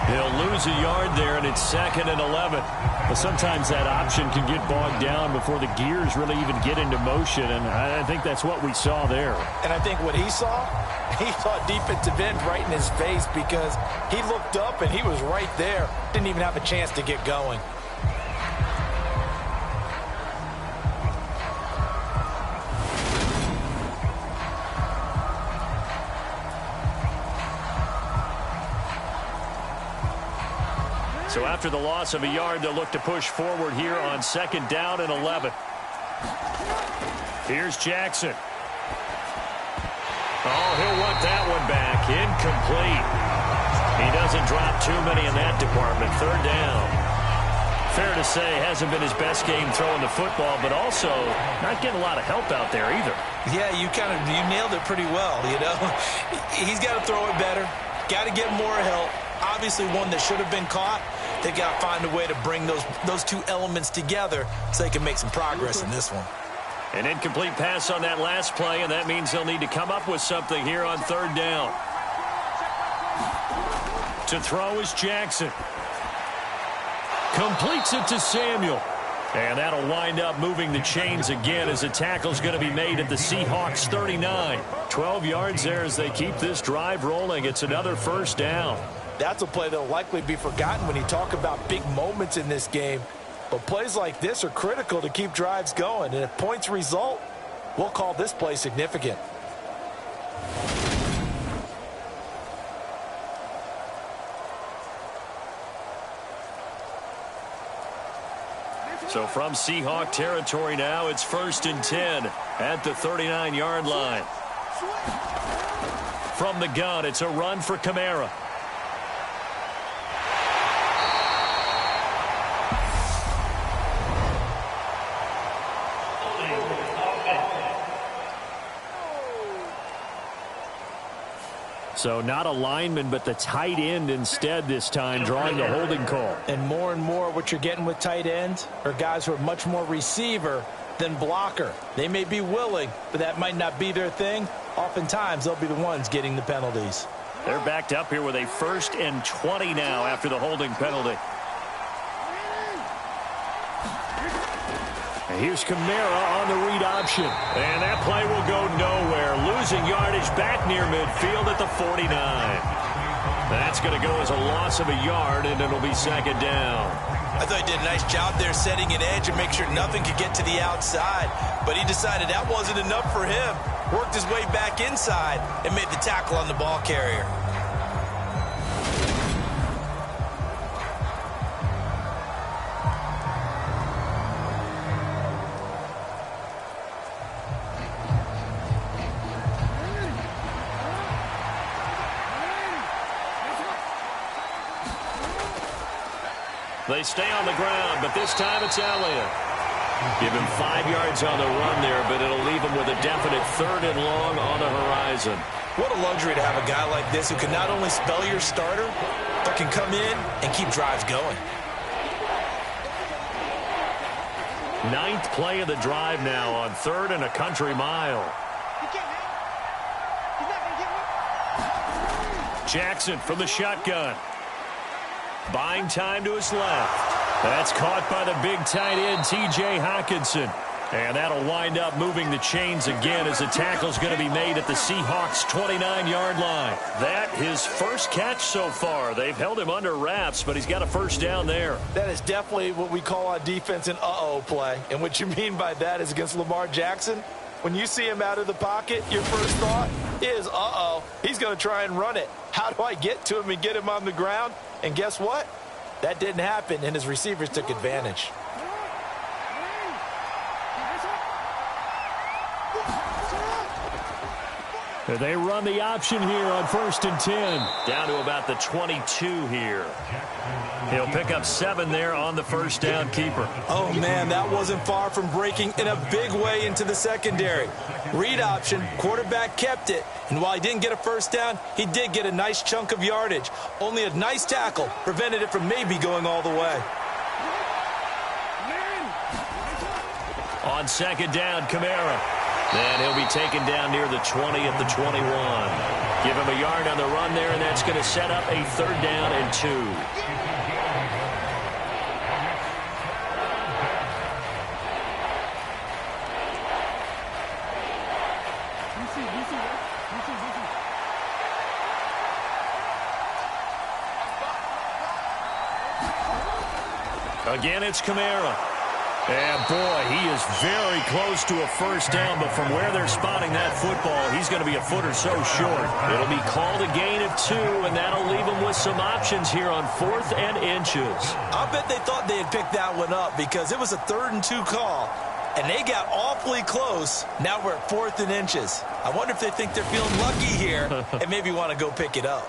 He'll lose a yard there, and it's 2nd and 11. But sometimes that option can get bogged down before the gears really even get into motion, and I think that's what we saw there. And I think what he saw defensive end right in his face, because he looked up and he was right there. Didn't even have a chance to get going. So after the loss of a yard, they'll look to push forward here on 2nd down and 11. Here's Jackson. Oh, he'll want that one back. Incomplete. He doesn't drop too many in that department. 3rd down. Fair to say, hasn't been his best game throwing the football, but also not getting a lot of help out there either. Yeah, you nailed it pretty well, you know. He's got to throw it better. Got to get more help. Obviously one that should have been caught. They got to find a way to bring those two elements together so they can make some progress in this one. An incomplete pass on that last play, and that means they'll need to come up with something here on 3rd down. To throw is Jackson. Completes it to Samuel. And that'll wind up moving the chains again as a tackle's going to be made at the Seahawks 39. 12 yards there as they keep this drive rolling. It's another 1st down. That's a play that will likely be forgotten when you talk about big moments in this game. But plays like this are critical to keep drives going. And if points result, we'll call this play significant. So from Seahawk territory now, it's 1st and 10 at the 39-yard line. From the gun, it's a run for Kamara. So not a lineman, but the tight end instead this time, drawing the holding call. And more what you're getting with tight ends are guys who are much more receiver than blocker. They may be willing, but that might not be their thing. Oftentimes, they'll be the ones getting the penalties. They're backed up here with a 1st and 20 now after the holding penalty. And here's Kamara on the read option. And that play will go nowhere. Losing yardage back near midfield at the 49. That's going to go as a loss of a yard, and it'll be 2nd down. I thought he did a nice job there setting an edge and make sure nothing could get to the outside. But he decided that wasn't enough for him. Worked his way back inside and made the tackle on the ball carrier. They stay on the ground, but this time it's Elliott. Give him 5 yards on the run there, but it'll leave him with a definite 3rd and long on the horizon. What a luxury to have a guy like this who can not only spell your starter, but can come in and keep drives going. 9th play of the drive now on 3rd and a country mile. Jackson from the shotgun. Buying time to his left. That's caught by the big tight end, T.J. Hockenson. And that'll wind up moving the chains again as the tackle's going to be made at the Seahawks' 29-yard line. That his first catch so far. They've held him under wraps, but he's got a 1st down there. That is definitely what we call on defense an uh-oh play. And what you mean by that is against Lamar Jackson, when you see him out of the pocket, your first thought is, uh-oh, he's going to try and run it. How do I get to him and get him on the ground? And guess what? That didn't happen, and his receivers took advantage. They run the option here on 1st and 10. Down to about the 22 here. He'll pick up 7 there on the first down keeper. Oh, man, that wasn't far from breaking in a big way into the secondary. Read option, quarterback kept it. And while he didn't get a first down, he did get a nice chunk of yardage. Only a nice tackle prevented it from maybe going all the way. On 2nd down, Kamara. Then he'll be taken down near the 20 at the 21. Give him a yard on the run there, and that's going to set up a 3rd down and 2. Again, it's Kamara. And, boy, he is very close to a first down, but from where they're spotting that football, he's going to be a foot or so short. It'll be called a gain of 2, and that'll leave him with some options here on 4th and inches. I bet they thought they had picked that one up because it was a 3rd and 2 call, and they got awfully close. Now we're at 4th and inches. I wonder if they think they're feeling lucky here and maybe want to go pick it up.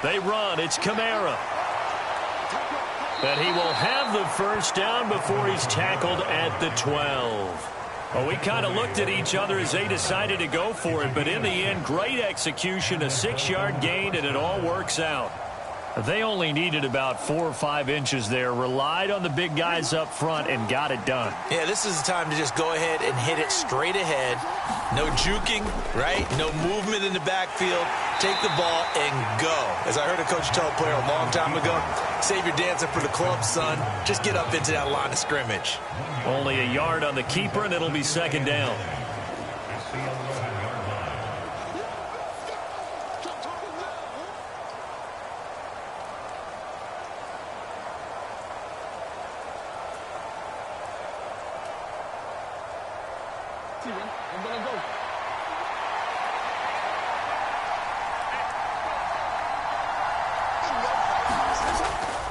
They run. It's Kamara. And he will have the first down before he's tackled at the 12. Well, we kind of looked at each other as they decided to go for it, but in the end, great execution, a 6-yard gain, and it all works out. They only needed about 4 or 5 inches there, relied on the big guys up front, and got it done. Yeah, this is the time to just go ahead and hit it straight ahead. No juking, right? No movement in the backfield. Take the ball and go. As I heard a coach tell a player a long time ago, save your dancing for the club, son. Just get up into that line of scrimmage. Only a yard on the keeper, and it'll be 2nd down.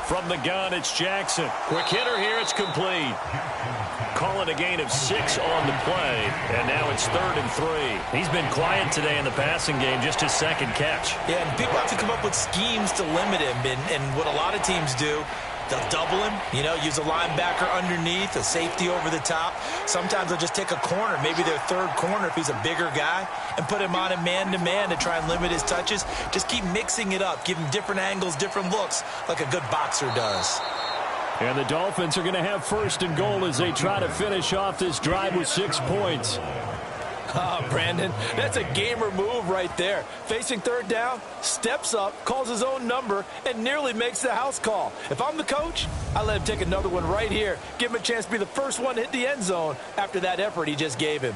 From the gun, it's Jackson. Quick hitter here, it's complete. Calling a gain of 6 on the play, and now it's 3rd and 3. He's been quiet today in the passing game, just his 2nd catch. Yeah, and people have to come up with schemes to limit him, and what a lot of teams do, they'll double him, use a linebacker underneath, a safety over the top. Sometimes they'll just take a corner, maybe their 3rd corner if he's a bigger guy, and put him on a man-to-man to try and limit his touches. Just keep mixing it up, give him different angles, different looks, like a good boxer does. And the Dolphins are going to have 1st and goal as they try to finish off this drive with 6 points. Oh, Brandon, that's a gamer move right there. Facing 3rd down, steps up, calls his own number, and nearly makes the house call. If I'm the coach, I let him take another one right here. Give him a chance to be the first one to hit the end zone after that effort he just gave him.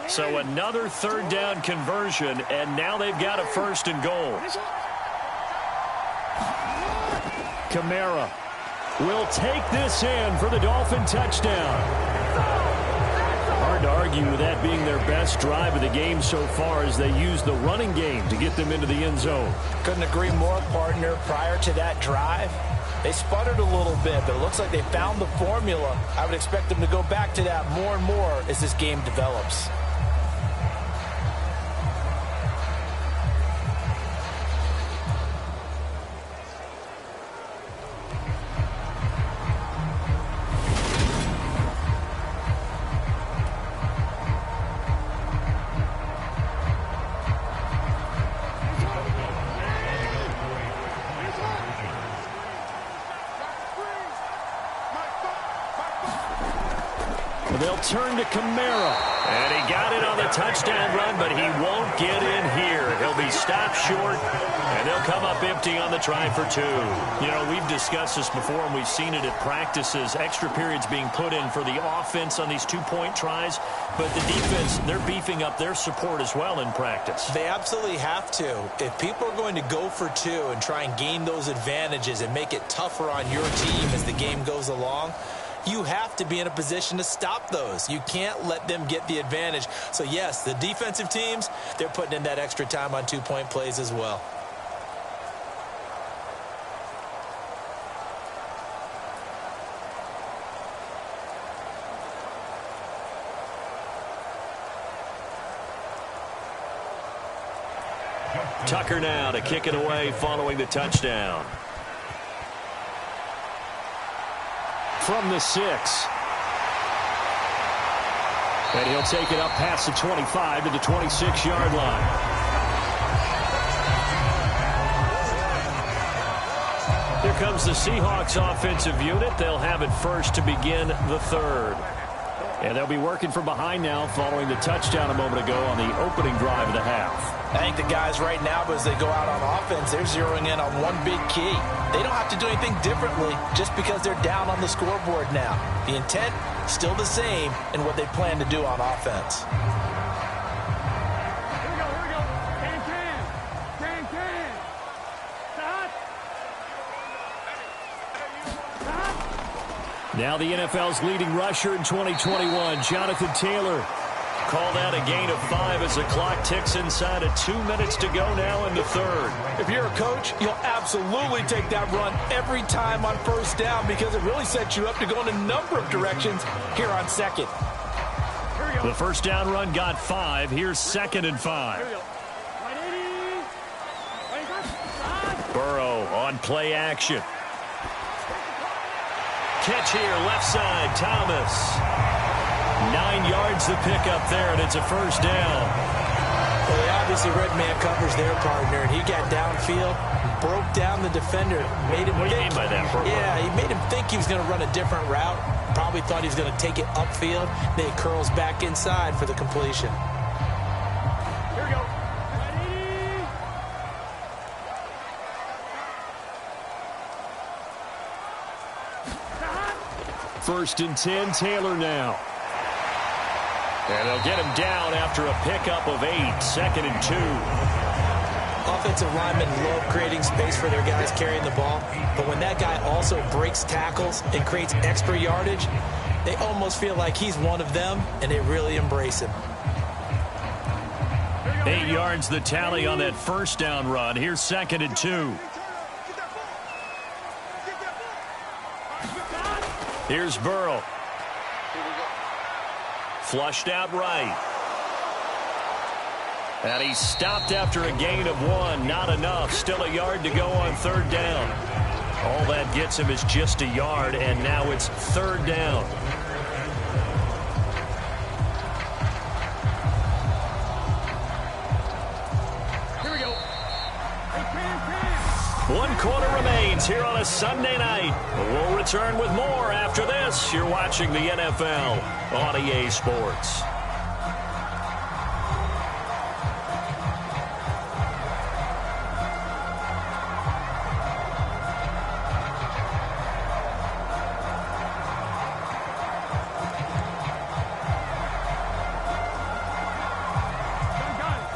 So another 3rd down conversion, and now they've got a 1st and goal. Kamara will take this in for the Dolphin touchdown. Hard to argue with that being their best drive of the game so far as they use the running game to get them into the end zone. Couldn't agree more, partner. Prior to that drive, they sputtered a little bit, but it looks like they found the formula. I would expect them to go back to that more and more as this game develops. They'll turn to Kamara. And he got it on the touchdown run, but he won't get in here. He'll be stopped short, and they'll come up empty on the try for 2. You know, we've discussed this before, and we've seen it at practices. Extra periods being put in for the offense on these 2-point tries, but the defense, they're beefing up their support as well in practice. They absolutely have to. If people are going to go for 2 and try and gain those advantages and make it tougher on your team as the game goes along, you have to be in a position to stop those. You can't let them get the advantage. So, yes, the defensive teams, they're putting in that extra time on 2-point plays as well. Tucker now to kick it away following the touchdown. From the 6. And he'll take it up past the 25 to the 26-yard line. Here comes the Seahawks offensive unit. They'll have it first to begin the 3rd. And they'll be working from behind now following the touchdown a moment ago on the opening drive of the half. I think the guys right now, as they go out on offense, they're zeroing in on one big key. They don't have to do anything differently just because they're down on the scoreboard now. The intent, still the same in what they plan to do on offense. Here we go. Can. Stop. Now the NFL's leading rusher in 2021, Jonathan Taylor. Called out a gain of 5 as the clock ticks inside of 2 minutes to go now in the 3rd. If you're a coach, you'll absolutely take that run every time on first down because it really sets you up to go in a number of directions here on 2nd. The first down run got 5. Here's 2nd and 5. Burrow on play action. Catch here, left side, Thomas. 9 yards to pick up there, and it's a first down. Well, they obviously read man coverage their partner, and he got downfield, broke down the defender. Made him what do you think, mean by that? Yeah, he made him think he was going to run a different route. Probably thought he was going to take it upfield. Then he curls back inside for the completion. Here we go. First and 10, Taylor now. And they'll get him down after a pickup of 8. 2nd and 2. Offensive linemen love creating space for their guys carrying the ball. But when that guy also breaks tackles and creates extra yardage, they almost feel like he's one of them, and they really embrace him. 8 yards the tally on that first down run. Here's 2nd and 2. Here's Burrow. Flushed out right. And he's stopped after a gain of 1. Not enough. Still a yard to go on 3rd down. All that gets him is just a yard, and now it's 3rd down. Here we go. 1 quarter remains here on a Sunday night. We'll return with more after this. You're watching the NFL on EA Sports.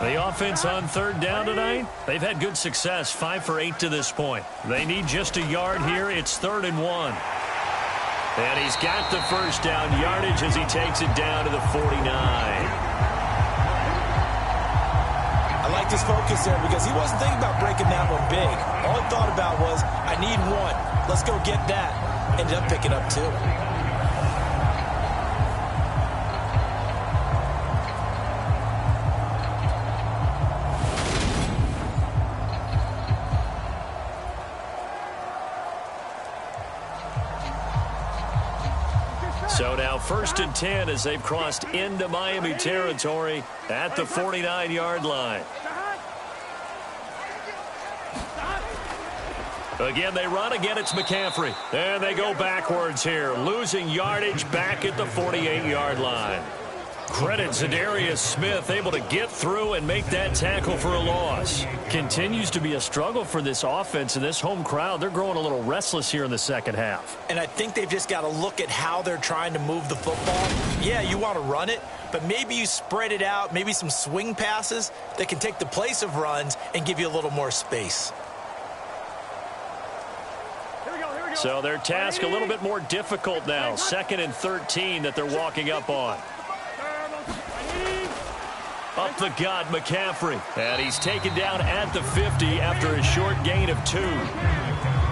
The offense on 3rd down tonight, they've had good success, 5 for 8 to this point. They need just a yard here. It's 3rd and 1. And he's got the first down yardage as he takes it down to the 49. I like his focus there because he wasn't thinking about breaking that one big. All he thought about was, I need 1. Let's go get that. Ended up picking up 2. So now 1st and 10 as they've crossed into Miami territory at the 49-yard line. Again, they run. Again, it's McCaffrey. And they go backwards here, losing yardage back at the 48-yard line. Credit Zadarius Smith, able to get through and make that tackle for a loss. Continues to be a struggle for this offense and this home crowd. They're growing a little restless here in the second half. And I think they've just got to look at how they're trying to move the football. Yeah, you want to run it, but maybe you spread it out, maybe some swing passes that can take the place of runs and give you a little more space. So their task a little bit more difficult now. 2nd and 13 that they're walking up on. Up the gut, McCaffrey. And he's taken down at the 50 after a short gain of 2.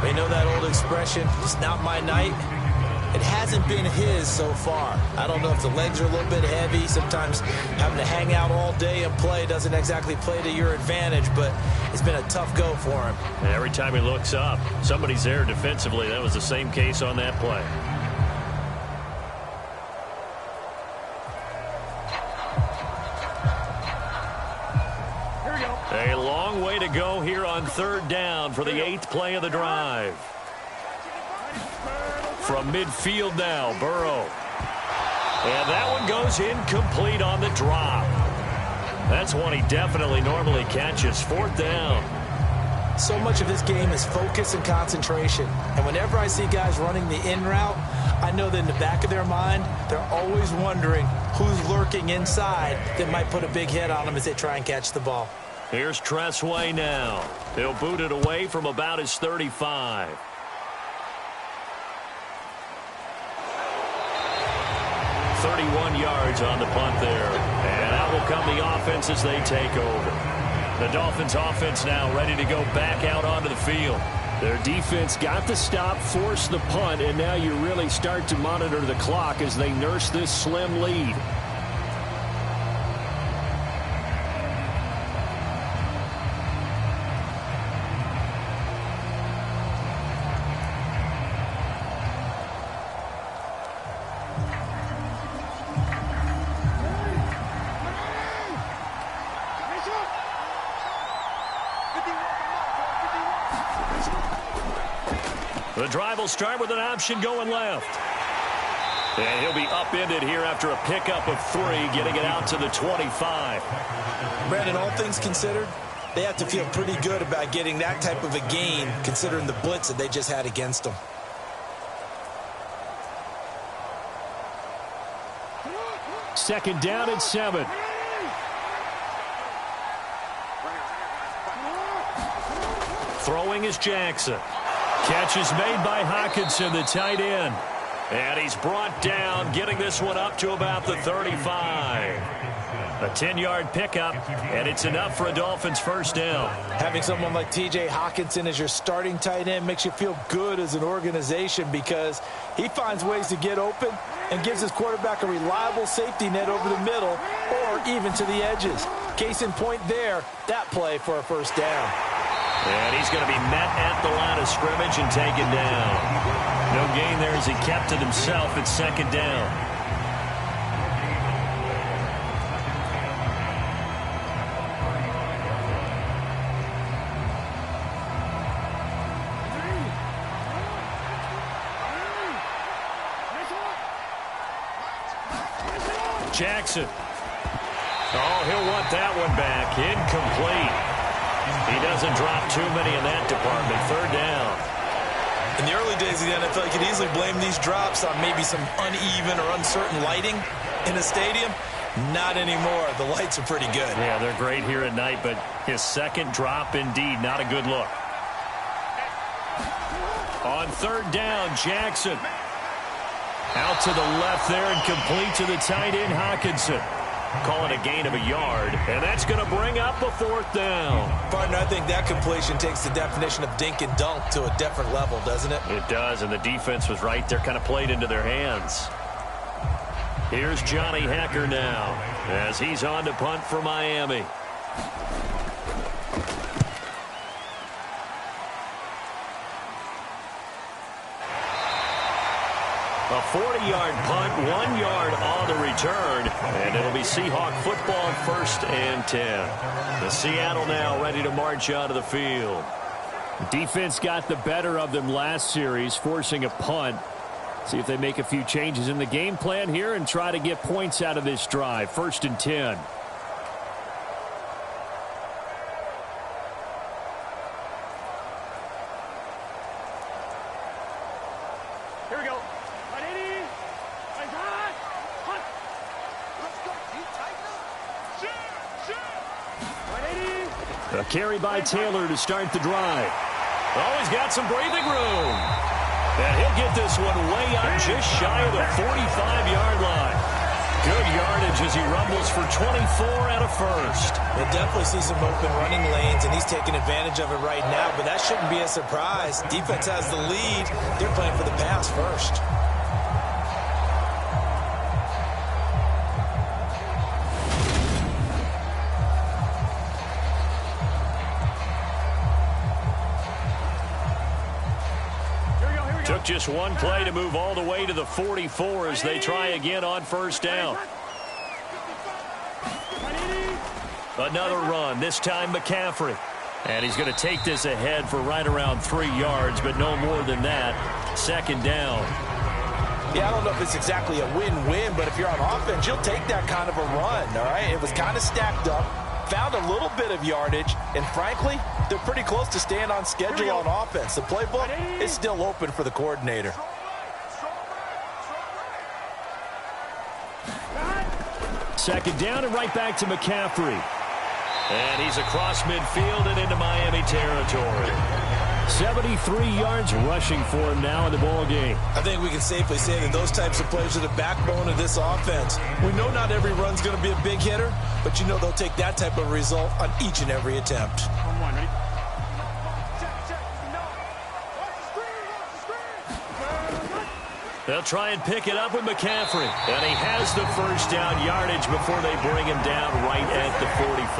They know that old expression, it's not my night. It hasn't been his so far. I don't know if the legs are a little bit heavy. Sometimes having to hang out all day and play doesn't exactly play to your advantage, but it's been a tough go for him. And every time he looks up, somebody's there defensively. That was the same case on that play. A long way to go here on 3rd down for the 8th play of the drive. From midfield now, Burrow. And that one goes incomplete on the drop. That's one he definitely normally catches. 4th down. So much of this game is focus and concentration. And whenever I see guys running the in route, I know that in the back of their mind, they're always wondering who's lurking inside that might put a big hit on them as they try and catch the ball. Here's Tressway now. He'll boot it away from about his 35. yards on the punt there. And out will come the offense as they take over. The Dolphins offense now ready to go back out onto the field. Their defense got the stop, forced the punt, and now you really start to monitor the clock as they nurse this slim lead. The drive will start with an option going left. And he'll be upended here after a pickup of 3, getting it out to the 25. Brandon, all things considered, they have to feel pretty good about getting that type of a gain, considering the blitz that they just had against them. Second down and 7. Throwing is Jackson. Catch is made by Hockenson, the tight end. And he's brought down, getting this one up to about the 35. A 10-yard pickup, and it's enough for a Dolphins first down. Having someone like T.J. Hockenson as your starting tight end makes you feel good as an organization because he finds ways to get open and gives his quarterback a reliable safety net over the middle or even to the edges. Case in point there, that play for a first down. And he's going to be met at the line of scrimmage and taken down. No gain there as he kept it himself at second down. Jackson. Oh, he'll want that one back. Incomplete. He doesn't drop too many in that department. Third down. In the early days of the NFL, you could easily blame these drops on maybe some uneven or uncertain lighting in a stadium. Not anymore. The lights are pretty good. Yeah, they're great here at night, but his second drop, indeed, not a good look. On third down, Jackson. Out to the left there and complete to the tight end, Hockenson. Call it a gain of a yard, and that's going to bring up a fourth down. Partner, I think that completion takes the definition of dink and dunk to a different level, doesn't it? It does, and the defense was right there, kind of played into their hands. Here's Johnny Hekker now as he's on to punt for Miami. A 40-yard punt, 1 yard on the return, and it'll be Seahawk football, 1st and 10. The Seattle now ready to march onto the field. Defense got the better of them last series, forcing a punt. See if they make a few changes in the game plan here and try to get points out of this drive. 1st and 10. Here we go. 180. Let's go. Keep tight up. 180. A carry by Taylor to start the drive. Oh, he's got some breathing room. And he'll get this one way out just shy of the 45-yard line. Good yardage as he rumbles for 24 out of first. We'll definitely see some open running lanes, and he's taking advantage of it right now, but that shouldn't be a surprise. Defense has the lead. They're playing for the pass first. Took just one play to move all the way to the 44 as they try again on 1st down. Another run, this time McCaffrey. And he's going to take this ahead for right around 3 yards, but no more than that. 2nd down. Yeah, I don't know if it's exactly a win-win, but if you're on offense, you'll take that kind of a run, all right? It was kind of stacked up, found a little bit of yardage, and frankly, they're pretty close to staying on schedule on offense. The playbook is still open for the coordinator. Second down and right back to McCaffrey. And he's across midfield and into Miami territory. 73 yards rushing for him now in the ball game. I think we can safely say that those types of plays are the backbone of this offense. We know not every run's going to be a big hitter, but you know they'll take that type of result on each and every attempt. Ready? They'll try and pick it up with McCaffrey. And he has the 1st down yardage before they bring him down right at the 45.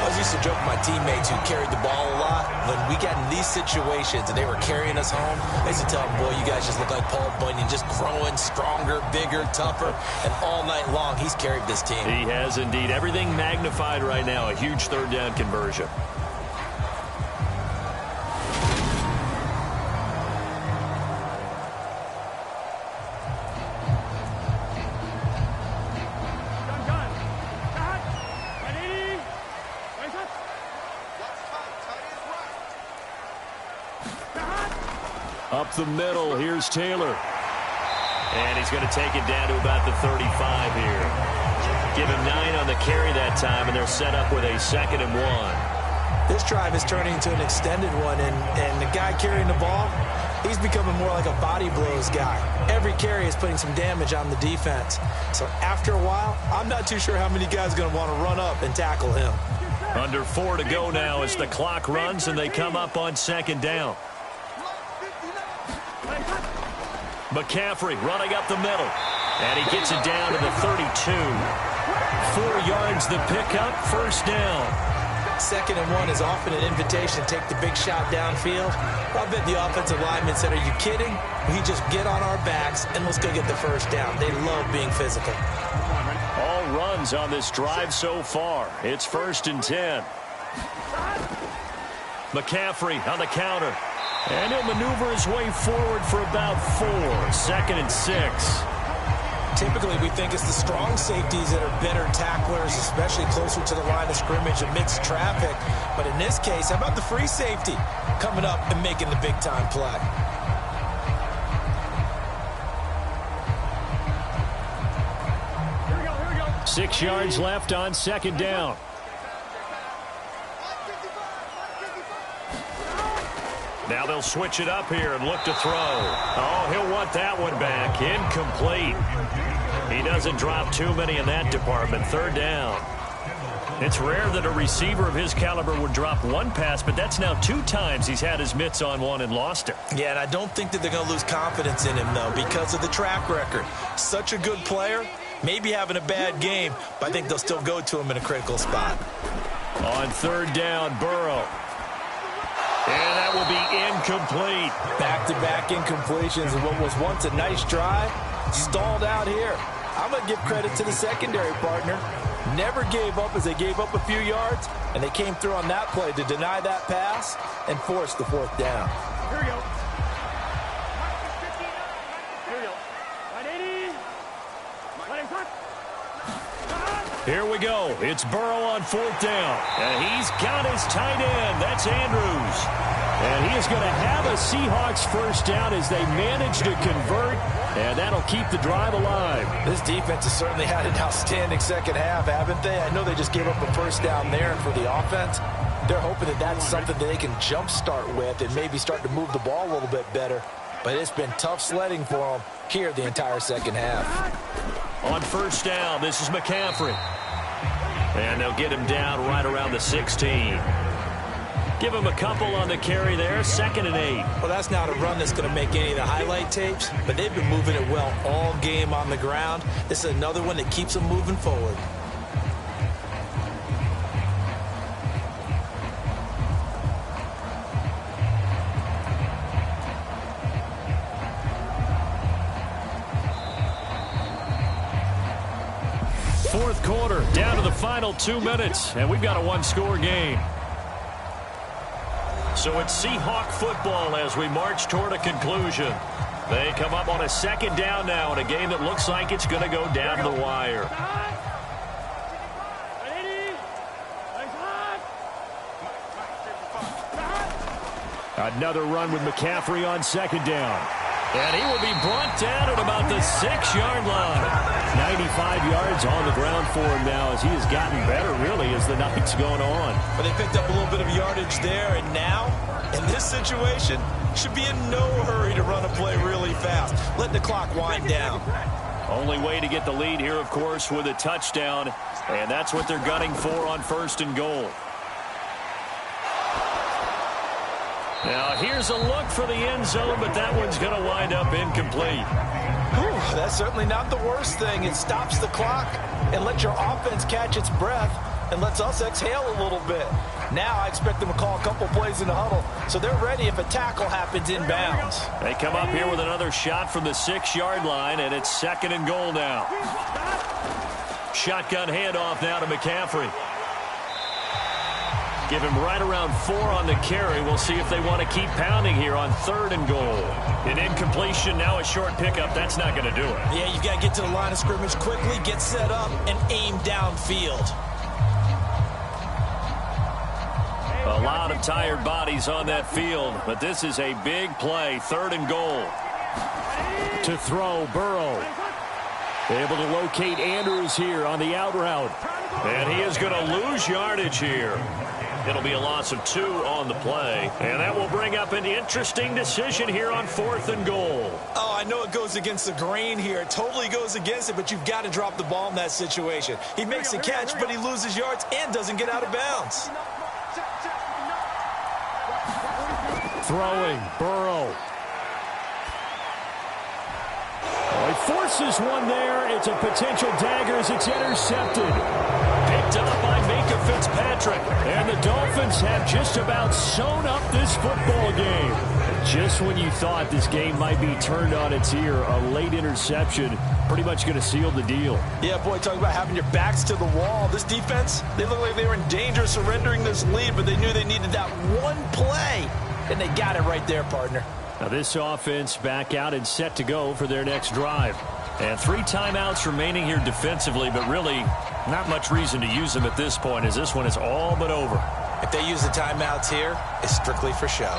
I was used to joke with my teammates who carried the ball a lot. When we got in these situations and they were carrying us home, I used to tell them, boy, you guys just look like Paul Bunyan, just growing stronger, bigger, tougher. And all night long, he's carried this team. He has indeed. Everything magnified right now. A huge 3rd down conversion. Up the middle, here's Taylor. And he's going to take it down to about the 35 here. Give him 9 on the carry that time, and they're set up with a 2nd and 1. This drive is turning into an extended one, and the guy carrying the ball, he's becoming more like a body blows guy. Every carry is putting some damage on the defense. So after a while, I'm not too sure how many guys are going to want to run up and tackle him. Under 4 to go now as the clock runs, and they come up on 2nd down. McCaffrey running up the middle. And he gets it down to the 32. 4 yards the pickup, 1st down. 2nd and 1 is often an invitation to take the big shot downfield. I bet the offensive lineman said, are you kidding? We just get on our backs and let's go get the 1st down. They love being physical. All runs on this drive so far. It's 1st and 10. McCaffrey on the counter. And he'll maneuver his way forward for about 4. 2nd and 6. Typically, we think it's the strong safeties that are better tacklers, especially closer to the line of scrimmage amidst traffic. But in this case, how about the free safety coming up and making the big-time play? Here we go. 6 yards left on 2nd down. Now they'll switch it up here and look to throw. Oh, he'll want that one back. Incomplete. He doesn't drop too many in that department. 3rd down. It's rare that a receiver of his caliber would drop one pass, but that's now 2 times he's had his mitts on one and lost it. Yeah, and I don't think that they're going to lose confidence in him, though, because of the track record. Such a good player, maybe having a bad game, but I think they'll still go to him in a critical spot. On 3rd down, Burrow. And that will be incomplete. Back-to-back incompletions of what was once a nice drive, stalled out here. I'm going to give credit to the secondary partner. Never gave up as they gave up a few yards, and they came through on that play to deny that pass and force the 4th down. Here we go. Here we go. It's Burrow on 4th down. And he's got his tight end. That's Andrews. And he is going to have a Seahawks first down as they manage to convert. And that'll keep the drive alive. This defense has certainly had an outstanding second half, haven't they? I know they just gave up a first down there, and for the offense, they're hoping that that's something that they can jumpstart with and maybe start to move the ball a little bit better. But it's been tough sledding for them here the entire second half. On 1st down, this is McCaffrey. And they'll get him down right around the 16. Give him a couple on the carry there, 2nd and 8. Well, that's not a run that's going to make any of the highlight tapes, but they've been moving it well all game on the ground. This is another one that keeps them moving forward. Fourth quarter, down to the final 2 minutes, and we've got a one-score game. So it's Seahawk football as we march toward a conclusion. They come up on a 2nd down now in a game that looks like it's going to go down to the wire. Another run with McCaffrey on 2nd down. And he will be brought down at about the 6-yard line. 95 yards on the ground for him now as he has gotten better, really, as the night's going on. But they picked up a little bit of yardage there, and now, in this situation, should be in no hurry to run a play really fast. Let the clock wind down. Only way to get the lead here, of course, with a touchdown, and that's what they're gunning for on 1st and goal. Now, here's a look for the end zone, but that one's going to wind up incomplete. Whew, that's certainly not the worst thing. It stops the clock and lets your offense catch its breath and lets us exhale a little bit. Now I expect them to call a couple plays in the huddle, so they're ready if a tackle happens inbounds. They come up here with another shot from the 6-yard line, and it's 2nd and goal now. Shotgun handoff now to McCaffrey. Give him right around 4 on the carry. We'll see if they want to keep pounding here on 3rd and goal. An incompletion, now a short pickup. That's not going to do it. Yeah, you've got to get to the line of scrimmage quickly, get set up, and aim downfield. A lot of tired bodies on that field, but this is a big play. 3rd and goal. To throw, Burrow. Able to locate Andrews here on the out route. And he is going to lose yardage here. It'll be a loss of 2 on the play. And that will bring up an interesting decision here on 4th and goal. Oh, I know it goes against the grain here. It totally goes against it, but you've got to drop the ball in that situation. He makes the catch, but he loses yards and doesn't get out of bounds. Throwing, Burrow. He forces one there. It's a potential dagger as it's intercepted. Picked up by Minka Fitzpatrick. And the Dolphins have just about sewn up this football game. Just when you thought this game might be turned on its ear, a late interception pretty much going to seal the deal. Yeah, boy, talk about having your backs to the wall. This defense, they look like they were in danger of surrendering this lead, but they knew they needed that one play, and they got it right there, partner. Now this offense back out and set to go for their next drive. And 3 timeouts remaining here defensively, but really not much reason to use them at this point as this one is all but over. If they use the timeouts here, it's strictly for show.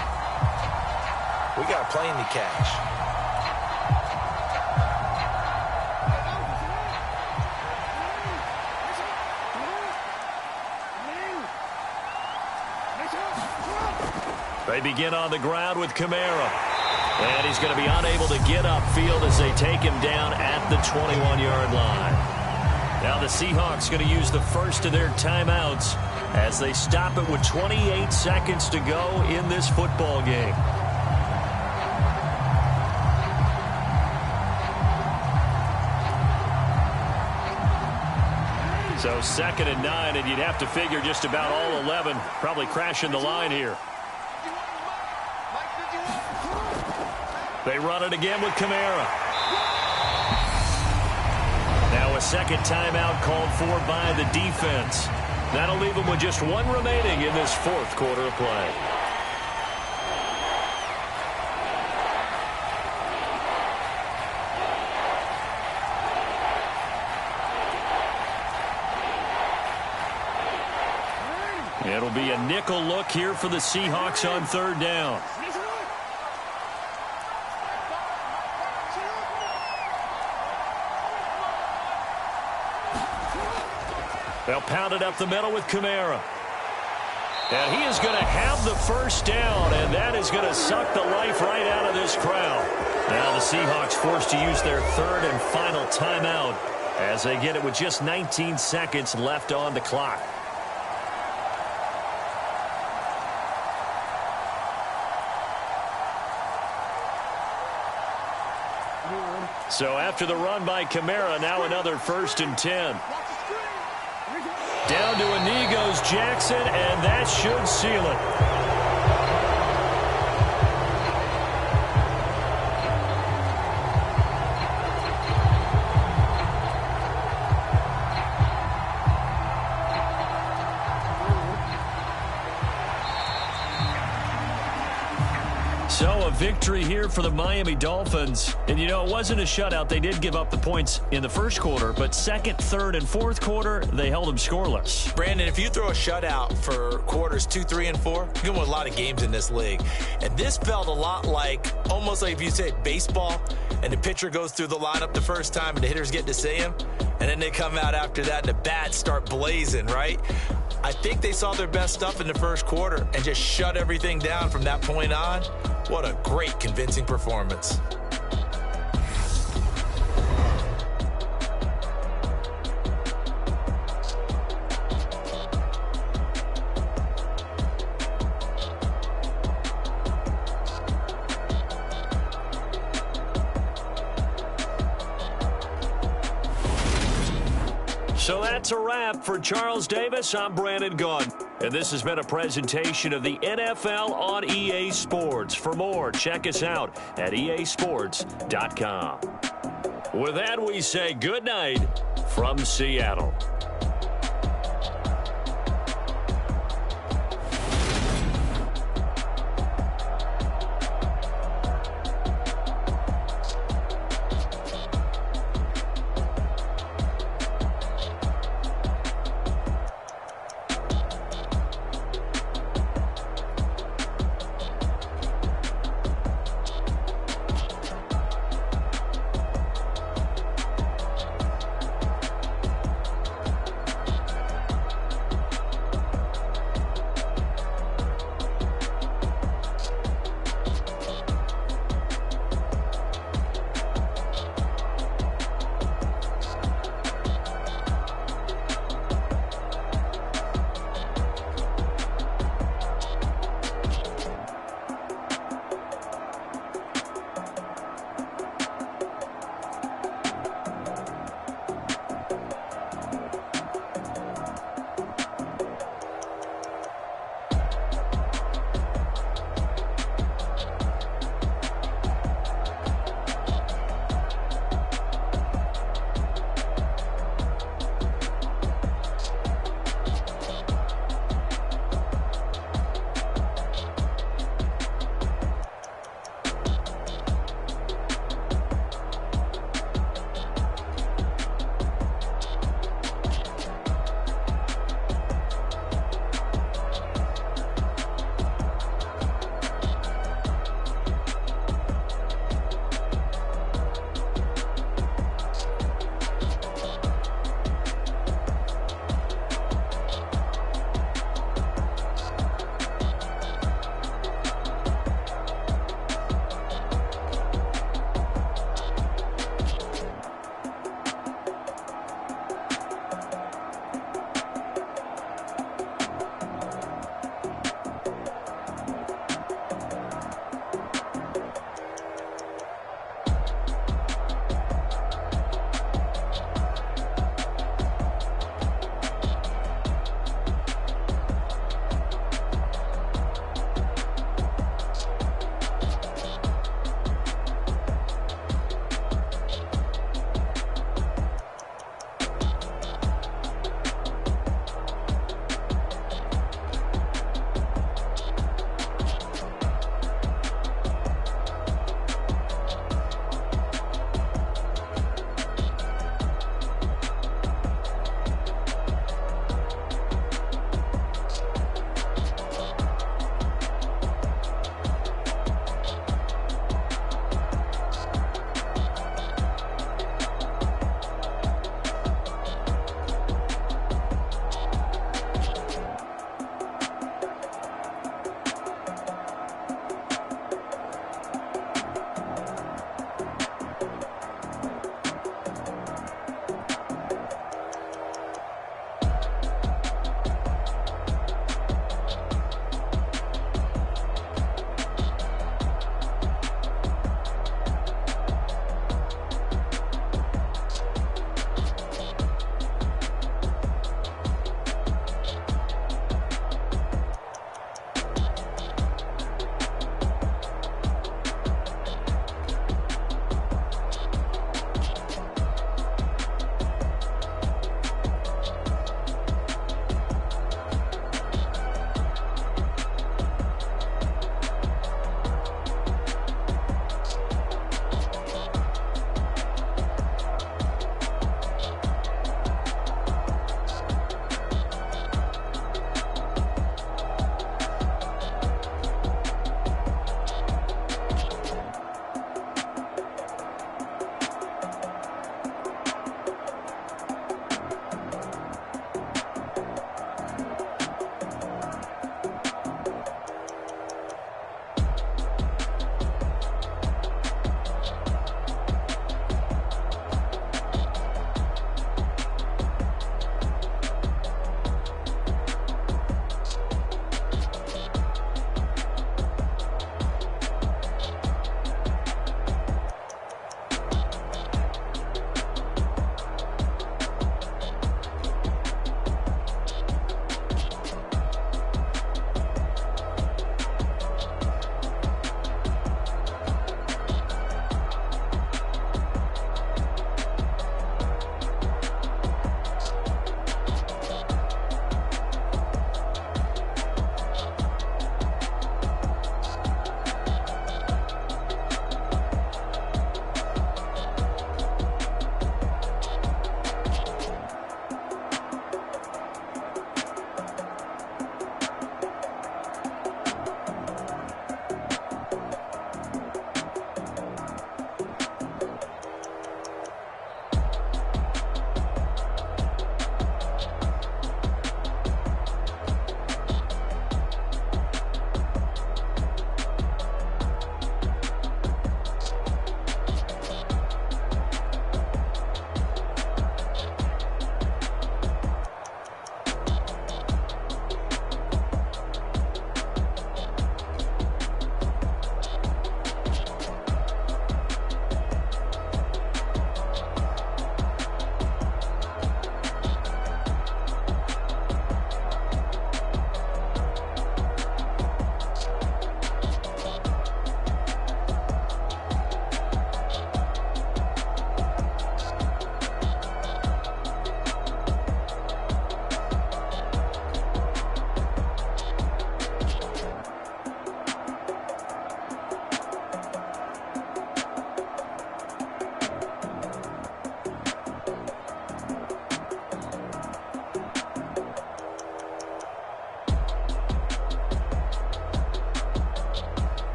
We got a plane to catch. They begin on the ground with Kamara. And he's going to be unable to get upfield as they take him down at the 21-yard line. Now the Seahawks going to use the first of their timeouts as they stop it with 28 seconds to go in this football game. So 2nd and 9, and you'd have to figure just about all 11 probably crashing the line here. They run it again with Kamara. Now a second timeout called for by the defense. That'll leave them with just 1 remaining in this 4th quarter of play. It'll be a nickel look here for the Seahawks on third down. They'll pound it up the middle with Kamara. And he is going to have the first down, and that is going to suck the life right out of this crowd. Now the Seahawks forced to use their third and final timeout as they get it with just 19 seconds left on the clock. So after the run by Kamara, now another 1st and 10. Down to a knee goes Jackson, and that should seal it. So a victory here for the Miami Dolphins. And, you know, it wasn't a shutout. They did give up the points in the first quarter, but second, third, and fourth quarter, they held them scoreless. Brandon, if you throw a shutout for quarters 2, 3, and 4, you can win a lot of games in this league. And this felt a lot like, almost like if you say baseball, and the pitcher goes through the lineup the first time and the hitters get to see him, and then they come out after that and the bats start blazing, right? I think they saw their best stuff in the first quarter and just shut everything down from that point on. What a great, convincing performance. So that's a wrap for Charles Davis. I'm Brandon Gaudin. And this has been a presentation of the NFL on EA Sports. For more, check us out at easports.com. With that, we say good night from Seattle.